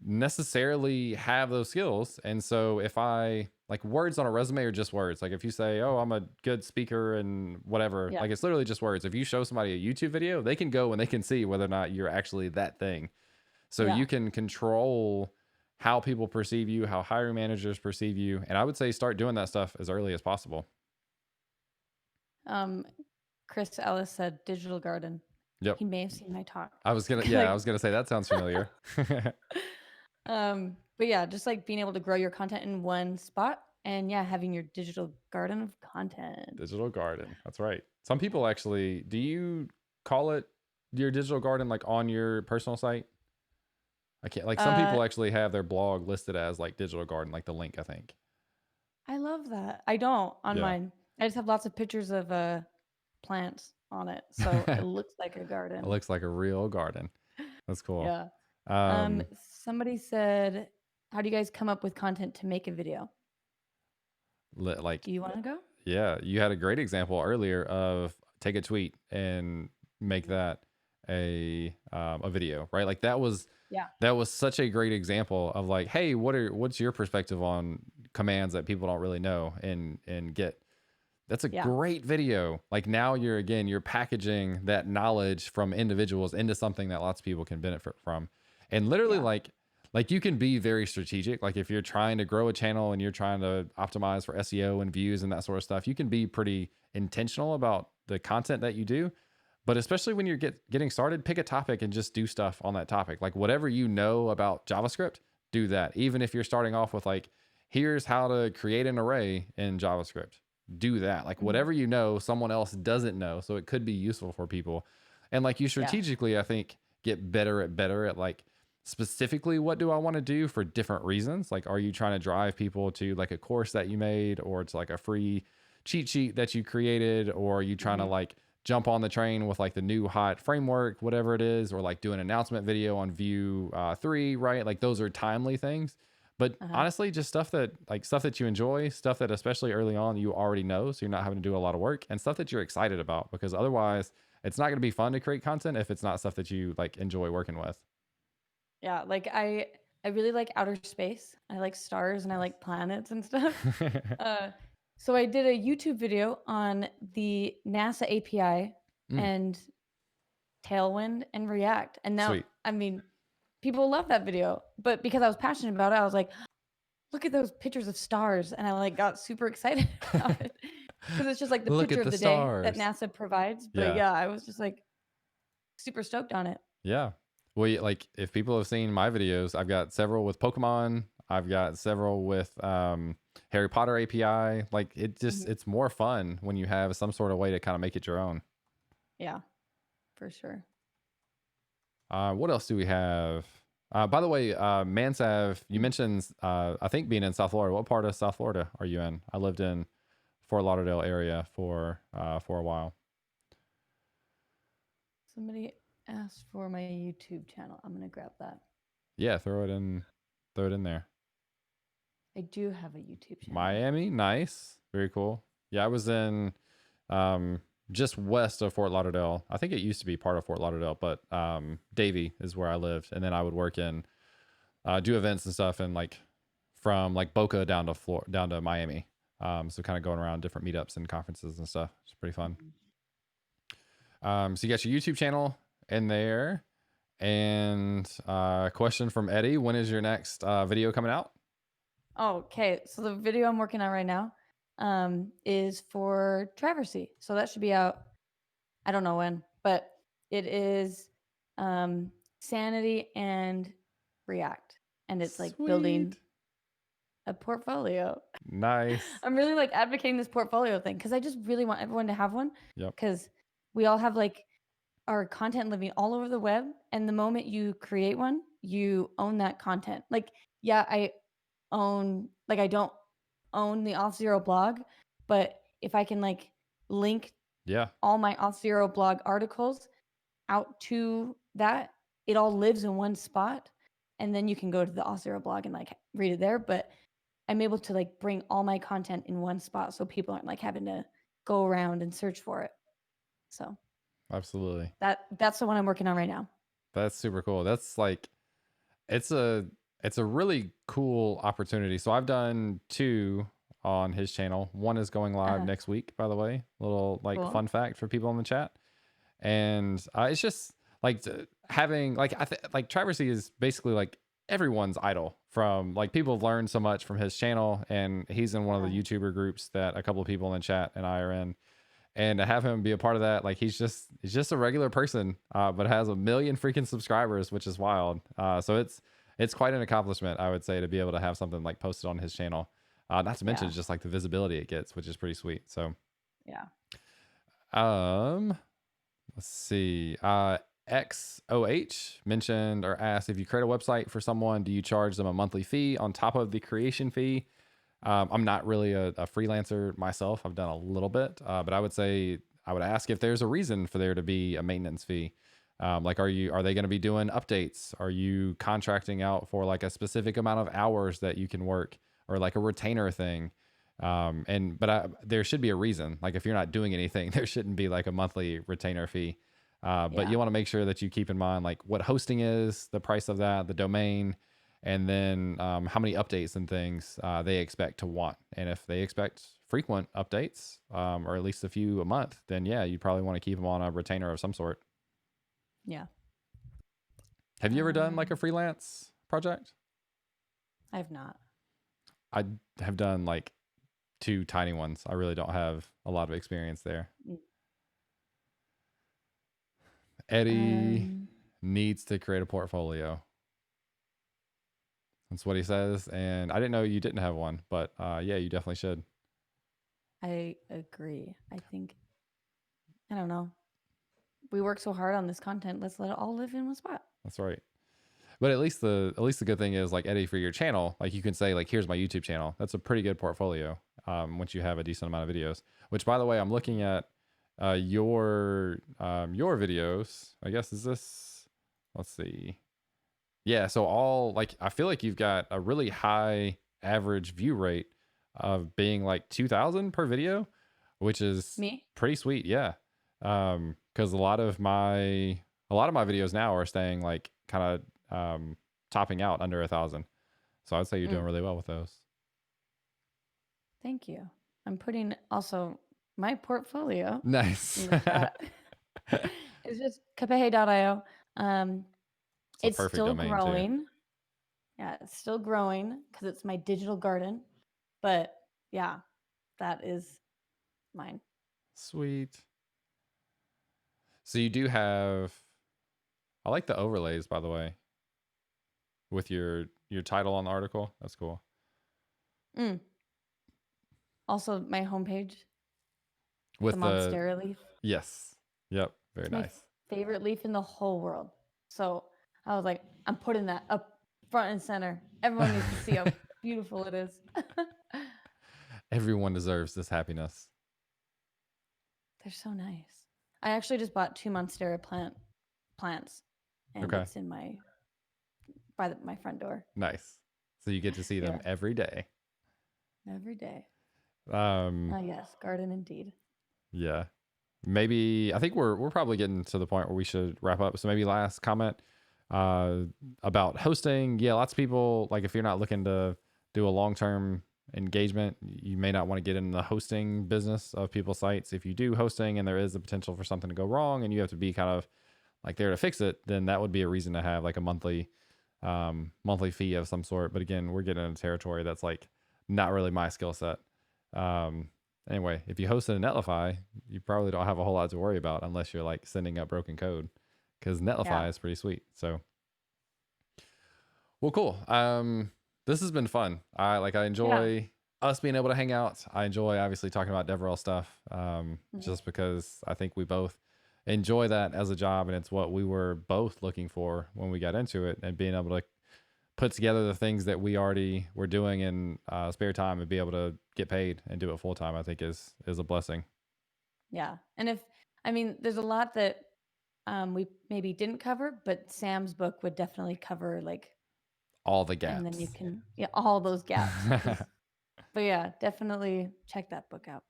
[SPEAKER 2] necessarily have those skills. And so if I like, words on a resume are just words. Like if you say, oh, I'm a good speaker and whatever,
[SPEAKER 1] Yeah.
[SPEAKER 2] like it's literally just words. If you show somebody a YouTube video, they can go and they can see whether or not you're actually that thing. So
[SPEAKER 1] Yeah.
[SPEAKER 2] you can control how people perceive you, how hiring managers perceive you. And I would say start doing that stuff as early as possible.
[SPEAKER 1] Um, Chris Ellis said digital garden.
[SPEAKER 2] Yep.
[SPEAKER 1] He may have seen my talk.
[SPEAKER 2] I was gonna, yeah, I
[SPEAKER 1] Like,
[SPEAKER 2] was gonna say that sounds familiar.
[SPEAKER 1] but yeah, just like being able to grow your content in one spot, and yeah, having your digital garden of content.
[SPEAKER 2] Digital garden. That's right. Some people actually, do you call it your digital garden like on your personal site? I can't, like some
[SPEAKER 1] Uh,
[SPEAKER 2] people actually have their blog listed as like digital garden, like the link, I think.
[SPEAKER 1] I love that. I don't on
[SPEAKER 2] Yeah.
[SPEAKER 1] mine. I just have lots of pictures of plants on it, so it
[SPEAKER 2] It
[SPEAKER 1] looks like a garden.
[SPEAKER 2] looks like a real garden. That's cool.
[SPEAKER 1] Yeah.
[SPEAKER 2] Um,
[SPEAKER 1] Somebody said, "How do you guys come up with content to make a video?"
[SPEAKER 2] like
[SPEAKER 1] Do you want to go?
[SPEAKER 2] yeah, you had a great example earlier of take a tweet and make that a video, right? Like
[SPEAKER 1] Yeah.
[SPEAKER 2] that was such a great example of like, hey, what's your perspective on commands that people don't really know and get. That's a
[SPEAKER 1] Yeah.
[SPEAKER 2] great video. Like now you're packaging that knowledge from individuals into something that lots of people can benefit from. And literally
[SPEAKER 1] Yeah.
[SPEAKER 2] like you can be very strategic. Like if you're trying to grow a channel and you're trying to optimize for SEO and views and that sort of stuff, you can be pretty intentional about the content that you do. But especially when you're getting started, pick a topic and just do stuff on that topic. Like whatever you know about JavaScript, do that. Even if you're starting off with like, here's how to create an array in JavaScript, do that. Like
[SPEAKER 1] Mhm.
[SPEAKER 2] whatever you know, someone else doesn't know. So it could be useful for people. And like you
[SPEAKER 1] Yeah.
[SPEAKER 2] strategically, I think, get better at like specifically what do I want to do for different reasons. Like, are you trying to drive people to like a course that you made, or it's like a free cheat sheet that you created, or are you trying to
[SPEAKER 1] Mhm.
[SPEAKER 2] like jump on the train with like the new hot framework, whatever it is, or like do an announcement video on Vue 3, right? Like those are timely things. But
[SPEAKER 1] Uh-huh.
[SPEAKER 2] honestly, just stuff that you enjoy, stuff that especially early on you already know, so you're not having to do a lot of work, and stuff that you're excited about, because otherwise it's not going to be fun to create content if it's not stuff that you like enjoy working with.
[SPEAKER 1] Yeah, like I really like outer space. I like stars and I like planets and stuff. Uh, so I did a YouTube video on the NASA API
[SPEAKER 2] Mm,
[SPEAKER 1] and Tailwind and React. And now,
[SPEAKER 2] sweet.
[SPEAKER 1] I mean, people love that video. But because I was passionate about it, I was like, look at those pictures of stars. And I like got super excited about it because it's just like the
[SPEAKER 2] Look
[SPEAKER 1] picture
[SPEAKER 2] at
[SPEAKER 1] of
[SPEAKER 2] the
[SPEAKER 1] the day that
[SPEAKER 2] stars.
[SPEAKER 1] NASA provides. But
[SPEAKER 2] Yeah.
[SPEAKER 1] yeah, I was just like super stoked on it.
[SPEAKER 2] Yeah. Well, like if people have seen my videos, I've got several with Pokemon. I've got several with Harry Potter API. Like
[SPEAKER 1] Mhm.
[SPEAKER 2] it's more fun when you have some sort of way to kind of make it your own.
[SPEAKER 1] Yeah, for sure.
[SPEAKER 2] What else do we have? By the way, Mansav, you
[SPEAKER 1] Mm.
[SPEAKER 2] mentioned I think being in South Florida. What part of South Florida are you in? I lived in Fort Lauderdale area for a while.
[SPEAKER 1] Somebody asked for my YouTube channel. I'm gonna grab that.
[SPEAKER 2] Yeah, throw it in there.
[SPEAKER 1] I do have a YouTube channel.
[SPEAKER 2] Miami, nice, very cool. Yeah, I was in um, just west of Fort Lauderdale. I think it used to be part of Fort Lauderdale, but Davie is where I lived, and then I would work in do events and stuff, and like from like Boca down to down to Miami. So kind of going around different meetups and conferences and stuff. It's pretty fun. So you got your YouTube channel in there, and question from Eddie: when is your next video coming out?
[SPEAKER 1] Oh, okay. So the video I'm working on right now is for Traversy. So that should be out. I don't know when, but it is Sanity and React. And it's like building
[SPEAKER 2] Sweet,
[SPEAKER 1] a portfolio.
[SPEAKER 2] nice.
[SPEAKER 1] I'm really like advocating this portfolio thing because I just really want everyone to have one
[SPEAKER 2] Yep.
[SPEAKER 1] because we all have like our content living all over the web. And the moment you create one, you own that content. Like, yeah, I don't own the Auth0 blog, but if I can like link
[SPEAKER 2] Yeah,
[SPEAKER 1] all my Auth0 blog articles out to that, it all lives in one spot. And then you can go to the Auth0 blog and like read it there. But I'm able to like bring all my content in one spot so people aren't like having to go around and search for it. So
[SPEAKER 2] absolutely.
[SPEAKER 1] that's the one I'm working on right now.
[SPEAKER 2] That's super cool. That's like it's a it's a really cool opportunity. So I've done two on his channel. One is going live next week, by the way. Little like
[SPEAKER 1] Cool.
[SPEAKER 2] fun fact for people in the chat. And it's just like having like like Traversy is basically like everyone's idol. From like people have learned so much from his channel, and he's in one of the YouTuber groups that a couple of people in the chat and I are in. And to have him be a part of that, like he's just a regular person, but has a million freaking subscribers, which is wild. So it's quite an accomplishment, I would say, to be able to have something like posted on his channel. Not to mention just like the visibility it gets, which is pretty sweet. So
[SPEAKER 1] Yeah.
[SPEAKER 2] let's see. XOH mentioned or asked, if you create a website for someone, do you charge them a monthly fee on top of the creation fee? I'm not really a freelancer myself. I've done a little bit, but I would say I would ask if there's a reason for there to be a maintenance fee. Like, are they going to be doing updates? Are you contracting out for like a specific amount of hours that you can work, or like a retainer thing? But there should be a reason. Like, if you're not doing anything, there shouldn't be like a monthly retainer fee. But you want to make sure that you keep in mind like what hosting is, the price of that, the domain, and then how many updates and things they expect to want. And if they expect frequent updates, or at least a few a month, then yeah, you probably want to keep them on a retainer of some sort.
[SPEAKER 1] Yeah.
[SPEAKER 2] Have you ever done like a freelance project?
[SPEAKER 1] I have not.
[SPEAKER 2] I have done like two tiny ones. I really don't have a lot of experience there. Eddie needs to create a portfolio. That's what he says. And I didn't know you didn't have one, but yeah, you definitely should.
[SPEAKER 1] I agree. I think, I don't know. We work so hard on this content. Let's let it all live in one spot.
[SPEAKER 2] That's right. But at least the good thing is like, Eddie, for your channel, like you can say like, here's my YouTube channel. That's a pretty good portfolio once you have a decent amount of videos. Which, by the way, I'm looking at your videos. I guess is this. Let's see. Yeah, so all like I feel like you've got a really high average view rate of being like 2,000 per video, which is
[SPEAKER 1] Me?
[SPEAKER 2] pretty sweet. Yeah, because a lot of my videos now are staying like kind of topping out under 1,000. So I'd say you're doing really well with those.
[SPEAKER 1] Thank you. I'm putting also my portfolio
[SPEAKER 2] Nice.
[SPEAKER 1] in the chat. It's just kapehe.io.
[SPEAKER 2] It's
[SPEAKER 1] It's
[SPEAKER 2] a perfect
[SPEAKER 1] still
[SPEAKER 2] domain
[SPEAKER 1] growing.
[SPEAKER 2] too.
[SPEAKER 1] Yeah, it's still growing because it's my digital garden. But yeah, that is mine.
[SPEAKER 2] Sweet. So you do have, I like the overlays, by the way, with your title on the article. That's cool.
[SPEAKER 1] Mm. Also, my homepage, the
[SPEAKER 2] With the,
[SPEAKER 1] Monstera leaf.
[SPEAKER 2] yes. Yep. Very
[SPEAKER 1] It's my
[SPEAKER 2] nice.
[SPEAKER 1] favorite leaf in the whole world. So I was like, I'm putting that up front and center. Everyone needs to see how beautiful it is.
[SPEAKER 2] Everyone deserves this happiness.
[SPEAKER 1] They're so nice. I actually just bought 2 Monstera plants, and
[SPEAKER 2] Okay.
[SPEAKER 1] it's in my my front door
[SPEAKER 2] Nice. So you get to see them
[SPEAKER 1] Yeah.
[SPEAKER 2] every day.
[SPEAKER 1] every day. Yes, garden indeed.
[SPEAKER 2] Yeah. Maybe I think we're probably getting to the point where we should wrap up. So maybe last comment about hosting. Yeah, lots of people, like, if you're not looking to do a long-term engagement, you may not want to get in the hosting business of people's sites. If you do hosting and there is the potential for something to go wrong and you have to be kind of like there to fix it, then that would be a reason to have like a monthly fee of some sort. But again, we're getting into territory that's like not really my skill set. Anyway, if you host it in Netlify, you probably don't have a whole lot to worry about unless you're like sending up broken code, because Netlify is pretty sweet. So, well, cool. This has been fun. I enjoy us being able to hang out. I enjoy obviously talking about DevRel stuff, just because I think we both enjoy that as a job, and it's what we were both looking for when we got into it, and being able to put together the things that we already were doing in spare time and be able to get paid and do it full time, I think is a blessing.
[SPEAKER 1] Yeah. And there's a lot that we maybe didn't cover, but Sam's book would definitely cover like
[SPEAKER 2] all the gaps.
[SPEAKER 1] And then you can, all those gaps. But yeah, definitely check that book out.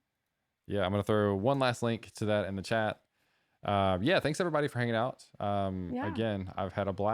[SPEAKER 2] Yeah, I'm going to throw one last link to that in the chat. Yeah, thanks everybody for hanging out. Again, I've had a blast.